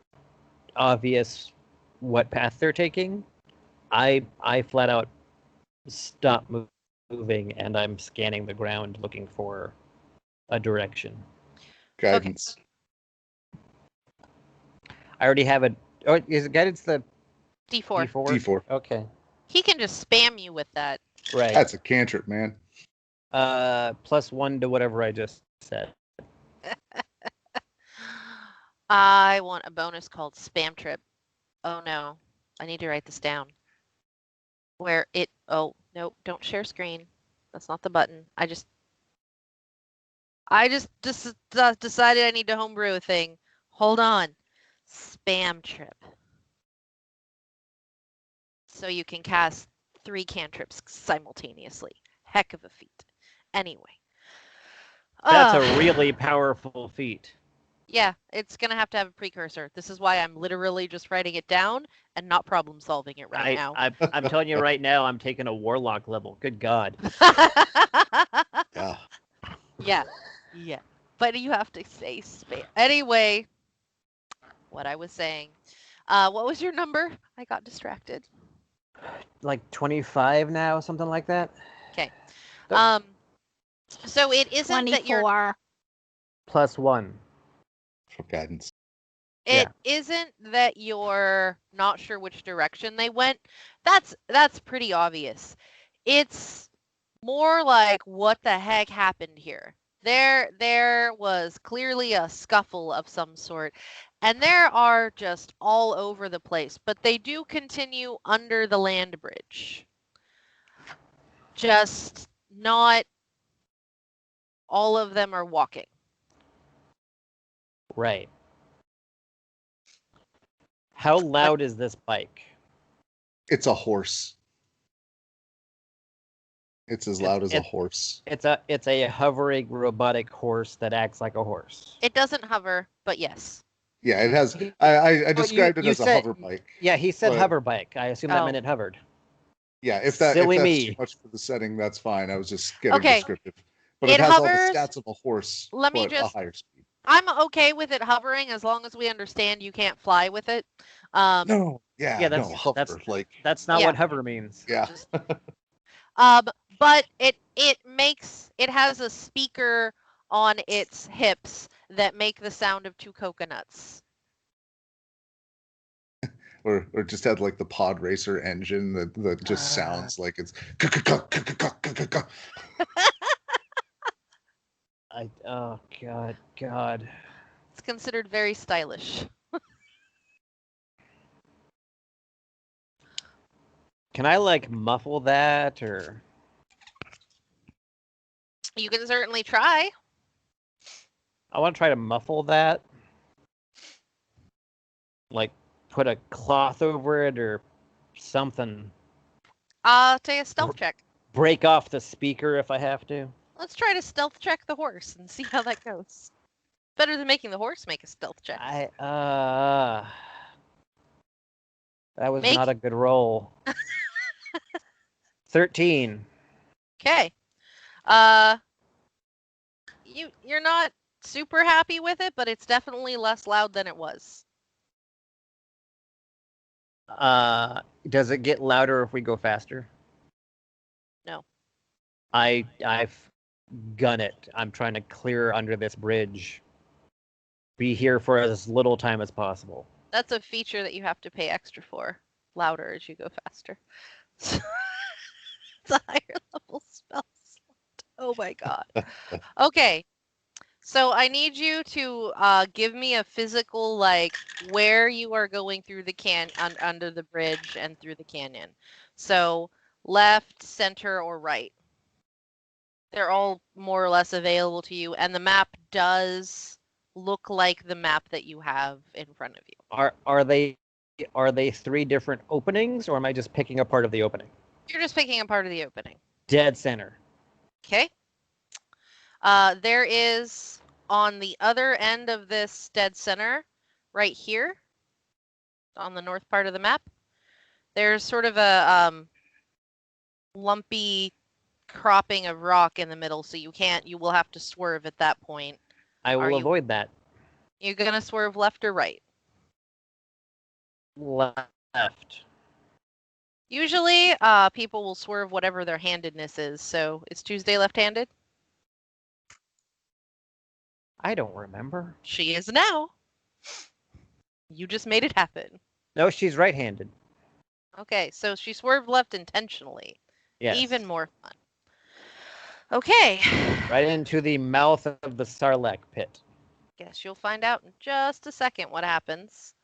[SPEAKER 4] obvious what path they're taking, I flat out stop moving and I'm scanning the ground looking for a direction.
[SPEAKER 3] Guidance.
[SPEAKER 4] I already have a. Oh, is guidance the
[SPEAKER 1] D4.
[SPEAKER 4] D4?
[SPEAKER 3] D4.
[SPEAKER 4] Okay.
[SPEAKER 1] He can just spam you with that.
[SPEAKER 4] Right.
[SPEAKER 3] That's a cantrip, man.
[SPEAKER 4] +1 to whatever I just said.
[SPEAKER 1] I want a bonus called Spam Trip. Oh no, I need to write this down. Oh no, don't share screen. That's not the button. I just decided I need to homebrew a thing. Hold on. Spam Trip. So you can cast 3 cantrips simultaneously. Heck of a feat. Anyway.
[SPEAKER 4] That's a really powerful feat.
[SPEAKER 1] Yeah, it's going to have a precursor. This is why I'm literally just writing it down and not problem solving it right now.
[SPEAKER 4] I'm telling you right now, I'm taking a warlock level. Good God.
[SPEAKER 3] Yeah.
[SPEAKER 1] Yeah. But you have to say spam. Anyway, what I was saying. What was your number? I got distracted.
[SPEAKER 4] Like 25 now, something like that?
[SPEAKER 1] Okay.
[SPEAKER 4] Nope.
[SPEAKER 1] So it isn't that you're...
[SPEAKER 2] 24.
[SPEAKER 4] +1.
[SPEAKER 3] For guidance.
[SPEAKER 1] It isn't that you're not sure which direction they went. That's pretty obvious. It's more like what the heck happened here. There was clearly a scuffle of some sort, and there are just all over the place, but they do continue under the land bridge. Just not all of them are walking.
[SPEAKER 4] Right. How loud is this bike?
[SPEAKER 3] It's a horse. It's as loud as a horse.
[SPEAKER 4] It's a hovering robotic horse that acts like a horse.
[SPEAKER 1] It doesn't hover, but yes.
[SPEAKER 3] Yeah, it has. I described it
[SPEAKER 4] you
[SPEAKER 3] as
[SPEAKER 4] said,
[SPEAKER 3] a hover bike.
[SPEAKER 4] Yeah, he said
[SPEAKER 3] but-
[SPEAKER 4] hover bike. I assume that meant it hovered.
[SPEAKER 3] Yeah, if
[SPEAKER 4] Silly
[SPEAKER 3] that's
[SPEAKER 4] me.
[SPEAKER 3] too much for the setting, that's fine. I was just getting
[SPEAKER 1] Okay.
[SPEAKER 3] descriptive. But
[SPEAKER 1] It
[SPEAKER 3] it has
[SPEAKER 1] hovers-
[SPEAKER 3] all the stats of a horse,
[SPEAKER 1] Let me
[SPEAKER 3] but a
[SPEAKER 1] just-
[SPEAKER 3] higher speed.
[SPEAKER 1] I'm okay with it hovering as long as we understand you can't fly with it.
[SPEAKER 3] No,
[SPEAKER 4] Yeah,
[SPEAKER 3] no, hover. Like,
[SPEAKER 4] That's not
[SPEAKER 1] Yeah.
[SPEAKER 4] what hover means.
[SPEAKER 3] yeah.
[SPEAKER 1] But it has a speaker on its hips that make the sound of 2 coconuts.
[SPEAKER 3] Or just had like the pod racer engine that just sounds like it's
[SPEAKER 4] Oh God.
[SPEAKER 1] It's considered very stylish.
[SPEAKER 4] Can I like muffle that or?
[SPEAKER 1] You can certainly try.
[SPEAKER 4] I want to try to muffle that. Like put a cloth over it or something.
[SPEAKER 1] Take a stealth check.
[SPEAKER 4] Break off the speaker if I have to.
[SPEAKER 1] Let's try to stealth check the horse and see how that goes. Better than making the horse make a stealth check.
[SPEAKER 4] That was not a good roll. 13.
[SPEAKER 1] Okay. You're not super happy with it, but it's definitely less loud than it was.
[SPEAKER 4] Does it get louder if we go faster?
[SPEAKER 1] No.
[SPEAKER 4] I've gun it. I'm trying to clear under this bridge. Be here for as little time as possible.
[SPEAKER 1] That's a feature that you have to pay extra for. Louder as you go faster. It's a higher level spell slot. Oh my god. Okay. So I need you to give me a physical, like, where you are going through the under the bridge and through the canyon. So left, center, or right. They're all more or less available to you, and the map does look like the map that you have in front of you.
[SPEAKER 4] Are they 3 different openings, or am I just picking a part of the opening?
[SPEAKER 1] You're just picking a part of the opening.
[SPEAKER 4] Dead center.
[SPEAKER 1] Okay. There is on the other end of this dead center, right here, on the north part of the map, there's sort of a lumpy cropping of rock in the middle, so you will have to swerve at that point.
[SPEAKER 4] I will avoid that.
[SPEAKER 1] You're gonna swerve left or right?
[SPEAKER 4] Left.
[SPEAKER 1] Usually, people will swerve whatever their handedness is. So is Tuesday left-handed?
[SPEAKER 4] I don't remember.
[SPEAKER 1] She is now. You just made it happen.
[SPEAKER 4] No, she's right-handed.
[SPEAKER 1] Okay, so she swerved left intentionally.
[SPEAKER 4] Yes.
[SPEAKER 1] Even more fun. Okay.
[SPEAKER 4] Right into the mouth of the Sarlacc pit.
[SPEAKER 1] Guess you'll find out in just a second what happens.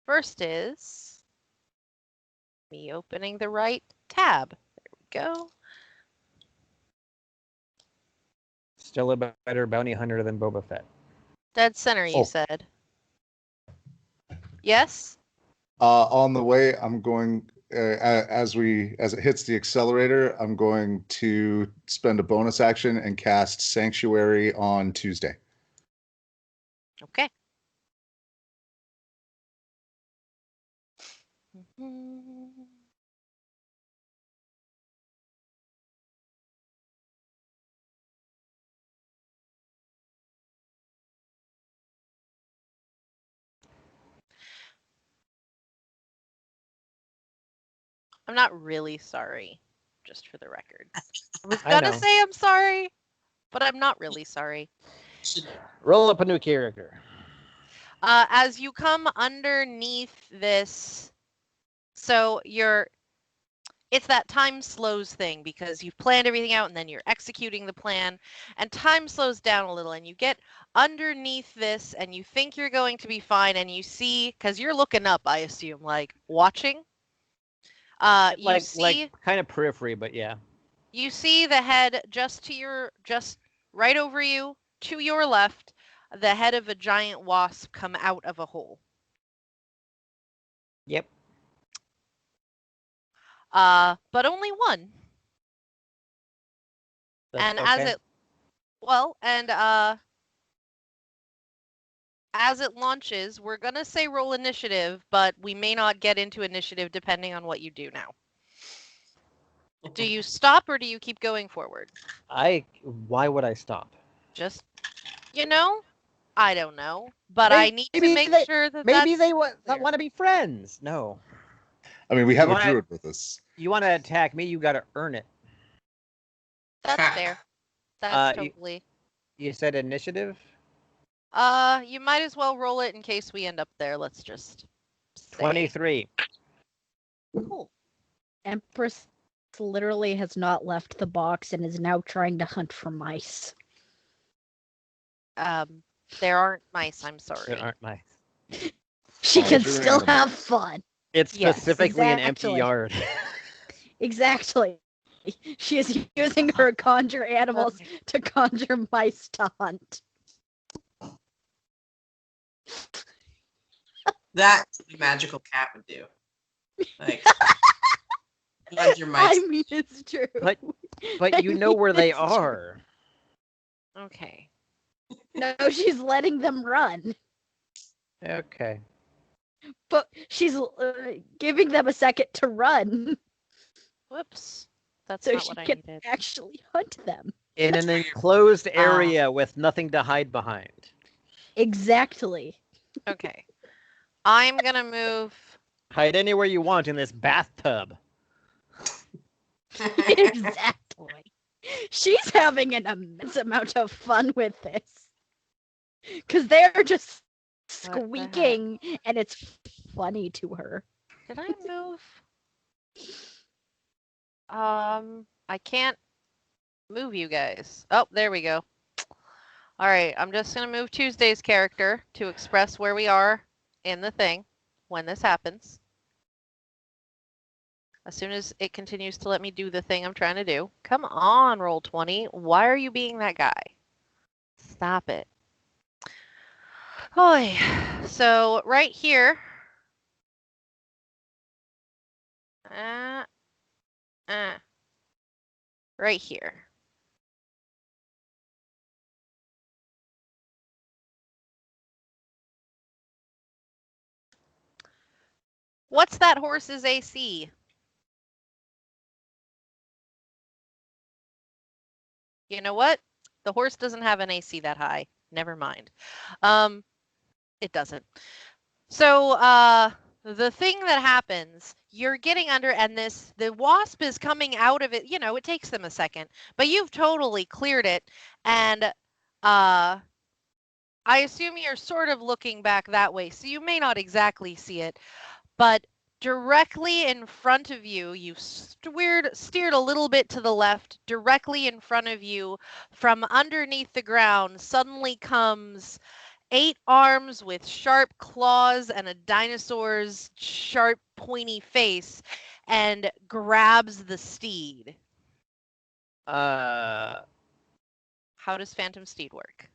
[SPEAKER 1] First is me opening the right tab. There we go.
[SPEAKER 4] Still a better bounty hunter than Boba Fett.
[SPEAKER 1] Dead center, you said. Yes?
[SPEAKER 3] On the way, I'm going as it hits the accelerator, I'm going to spend a bonus action and cast Sanctuary on Tuesday.
[SPEAKER 1] Okay. I'm not really sorry, just for the record. I was gonna say I'm sorry, but I'm not really sorry.
[SPEAKER 4] Roll up a new character.
[SPEAKER 1] As you come underneath this, so it's that time slows thing because you've planned everything out and then you're executing the plan and time slows down a little and you get underneath this and you think you're going to be fine and you see, because you're looking up, I assume, like watching. You see
[SPEAKER 4] kind of periphery, but yeah.
[SPEAKER 1] You see the head just right over you, to your left, the head of a giant wasp come out of a hole.
[SPEAKER 4] Yep.
[SPEAKER 1] But only one.
[SPEAKER 4] That's
[SPEAKER 1] and
[SPEAKER 4] okay.
[SPEAKER 1] as it launches, we're gonna say roll initiative, but we may not get into initiative depending on what you do now. Do you stop or do you keep going forward?
[SPEAKER 4] Why would I stop?
[SPEAKER 1] Just, I don't know, but I need to make sure that
[SPEAKER 4] maybe they want to be friends. No.
[SPEAKER 3] I mean, we have a druid with us.
[SPEAKER 4] You want to attack me? You got to earn it.
[SPEAKER 1] That's fair. That's totally.
[SPEAKER 4] You said initiative?
[SPEAKER 1] You might as well roll it in case we end up there. Let's just say.
[SPEAKER 4] 23.
[SPEAKER 1] Cool.
[SPEAKER 2] Empress literally has not left the box and is now trying to hunt for mice.
[SPEAKER 1] There aren't mice. I'm sorry.
[SPEAKER 4] There aren't mice.
[SPEAKER 2] She can
[SPEAKER 3] Conjure
[SPEAKER 2] still have
[SPEAKER 3] animals.
[SPEAKER 2] fun.
[SPEAKER 4] It's
[SPEAKER 1] Yes,
[SPEAKER 4] specifically an empty
[SPEAKER 2] exactly.
[SPEAKER 4] yard.
[SPEAKER 2] Exactly. She is using her conjure animals to conjure mice to hunt.
[SPEAKER 5] That's what a magical cat would do. Like, conjure mice.
[SPEAKER 2] I mean, it's true.
[SPEAKER 4] But you know where they are.
[SPEAKER 1] Okay.
[SPEAKER 2] No, she's letting them run,
[SPEAKER 4] Okay.
[SPEAKER 2] but she's giving them a second to run
[SPEAKER 1] Whoops. That's
[SPEAKER 2] so
[SPEAKER 1] not
[SPEAKER 2] she
[SPEAKER 1] what I
[SPEAKER 2] can
[SPEAKER 1] needed.
[SPEAKER 2] actually hunt them.
[SPEAKER 4] In
[SPEAKER 5] That's
[SPEAKER 4] an
[SPEAKER 5] where you're-
[SPEAKER 4] enclosed area with nothing to hide behind.
[SPEAKER 2] Exactly.
[SPEAKER 1] Okay. I'm gonna move.
[SPEAKER 4] Hide anywhere you want in this bathtub.
[SPEAKER 2] Exactly. She's having an immense amount of fun with this. Because they're just
[SPEAKER 1] What the heck?
[SPEAKER 2] squeaking and it's funny to her.
[SPEAKER 1] Did I move? I can't move you guys. Oh, there we go. All right, I'm just gonna move Tuesday's character to express where we are in the thing when this happens. As soon as it continues to let me do the thing I'm trying to do. Come on, Roll20. Why are you being that guy? Stop it. Oh, so right here. Right here. What's that horse's AC? You know what? The horse doesn't have an AC that high. Never mind. It doesn't. So, the thing that happens, you're getting under, and the wasp is coming out of it. You know, it takes them a second, but you've totally cleared it, and I assume you're sort of looking back that way, so you may not exactly see it, but directly in front of you, you steered a little bit to the left, directly in front of you, from underneath the ground, suddenly comes 8 arms with sharp claws and a dinosaur's sharp, pointy face, and grabs the steed.
[SPEAKER 4] Uh,
[SPEAKER 1] How does Phantom Steed work?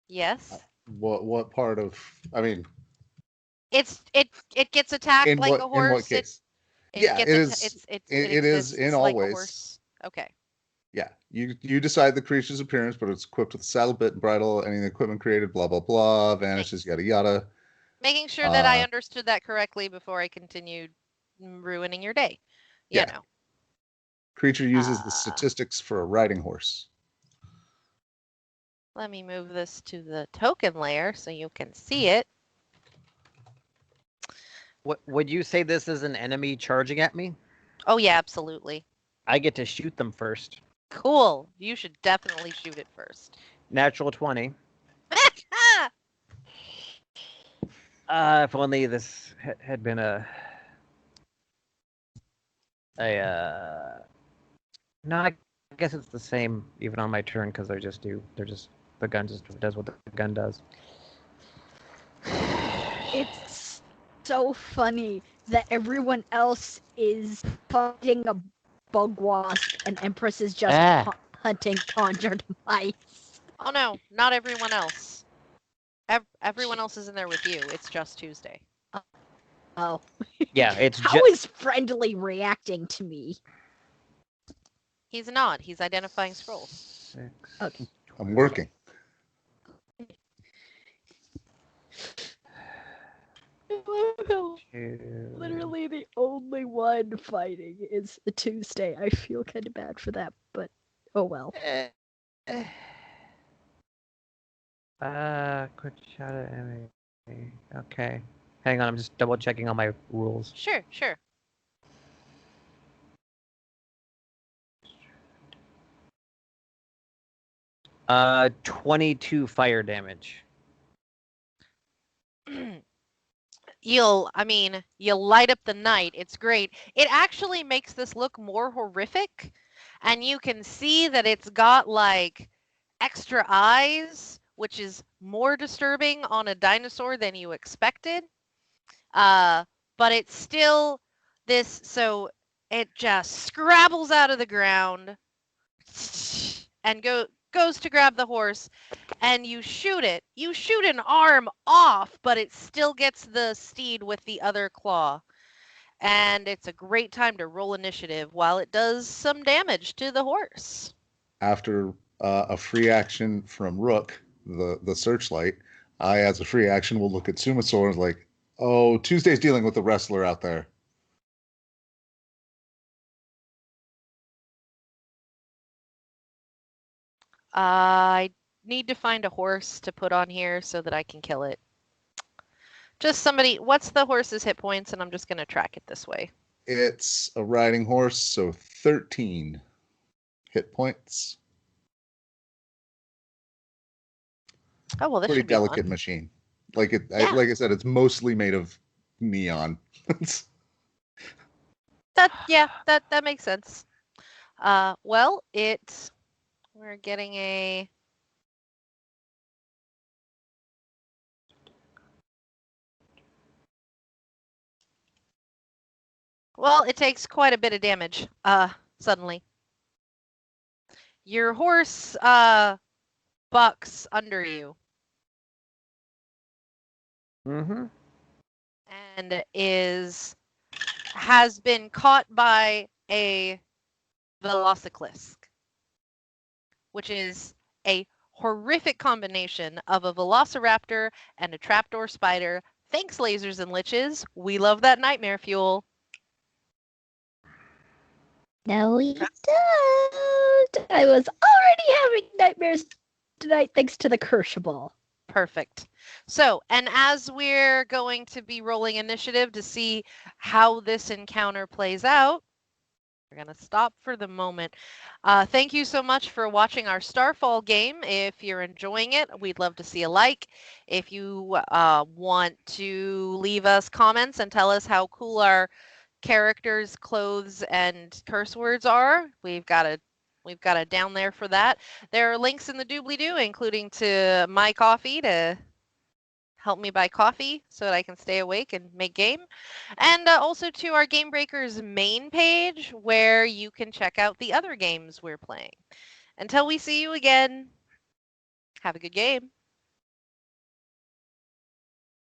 [SPEAKER 1] Yes.
[SPEAKER 3] What part of? I mean,
[SPEAKER 1] It gets attacked
[SPEAKER 3] in
[SPEAKER 1] like
[SPEAKER 3] what
[SPEAKER 1] a horse.
[SPEAKER 3] in what case? Yeah, it is.
[SPEAKER 1] It
[SPEAKER 3] It is
[SPEAKER 1] exists
[SPEAKER 3] in all
[SPEAKER 1] like a
[SPEAKER 3] ways.
[SPEAKER 1] horse. Okay.
[SPEAKER 3] Yeah, you decide the creature's appearance, but it's equipped with a saddle, bit, and bridle. Any of the equipment created, blah blah blah, vanishes, yada yada.
[SPEAKER 1] Making sure that I understood that correctly before I continued ruining your day. You
[SPEAKER 3] Yeah.
[SPEAKER 1] know.
[SPEAKER 3] Creature uses the statistics for a riding horse.
[SPEAKER 1] Let me move this to the token layer so you can see it.
[SPEAKER 4] what would you say this is an enemy charging at me?
[SPEAKER 1] Oh yeah, absolutely.
[SPEAKER 4] I get to shoot them first.
[SPEAKER 1] Cool. You should definitely shoot it first.
[SPEAKER 4] Natural 20. If only this had been a no, I guess it's the same even on my turn because the gun just does what the gun does.
[SPEAKER 2] It's so funny that everyone else is fighting a bug wasp and Empress is just hunting conjured mice.
[SPEAKER 1] Oh no, not everyone else. Everyone else is in there with you. It's just Tuesday.
[SPEAKER 2] Oh.
[SPEAKER 4] Yeah, it's
[SPEAKER 2] How is Friendly reacting to me?
[SPEAKER 1] He's not. He's identifying scrolls.
[SPEAKER 4] 6.
[SPEAKER 2] Okay.
[SPEAKER 3] I'm working.
[SPEAKER 2] Literally the only one fighting is the Tuesday. I feel kind of bad for that, but oh well.
[SPEAKER 4] Quick shot at enemy. Okay. Hang on, I'm just double checking all my rules.
[SPEAKER 1] Sure.
[SPEAKER 4] 22 fire damage.
[SPEAKER 1] you light up the night. It's great. It actually makes this look more horrific, and you can see that it's got like extra eyes, which is more disturbing on a dinosaur than you expected. But it's still this, so it just scrabbles out of the ground and goes to grab the horse, and you shoot it. You shoot an arm off, but it still gets the steed with the other claw. And it's a great time to roll initiative while it does some damage to the horse.
[SPEAKER 3] After a free action from Rook, the searchlight, I, as a free action, will look at Sumasaur and like, oh, Tuesday's dealing with the wrestler out there.
[SPEAKER 1] I need to find a horse to put on here so that I can kill it. Just somebody, what's the horse's hit points? And I'm just going to track it this way.
[SPEAKER 3] It's a riding horse, so 13 hit points.
[SPEAKER 1] Oh, well, this
[SPEAKER 3] Pretty
[SPEAKER 1] should be
[SPEAKER 3] delicate
[SPEAKER 1] fun.
[SPEAKER 3] machine. Like
[SPEAKER 1] Yeah.
[SPEAKER 3] like I said, it's mostly made of neon.
[SPEAKER 1] That makes sense. Well, we're getting a. Well, it takes quite a bit of damage, suddenly. Your horse, bucks under you.
[SPEAKER 4] Mm-hmm.
[SPEAKER 1] And has been caught by a velociclisk, which is a horrific combination of a velociraptor and a trapdoor spider. Thanks, Lasers and Liches. We love that nightmare fuel.
[SPEAKER 2] No, we don't. I was already having nightmares tonight thanks to the Kershball.
[SPEAKER 1] Perfect. So, and as we're going to be rolling initiative to see how this encounter plays out, we're going to stop for the moment. Thank you so much for watching our Starfall game. If you're enjoying it, we'd love to see a like. If you want to leave us comments and tell us how cool our characters, clothes, and curse words are, we've got a down there for that. There are links in the doobly-doo, including to my coffee to help me buy coffee so that I can stay awake and make game. And also to our Game Breakers main page where you can check out the other games we're playing. Until we see you again, have a good game.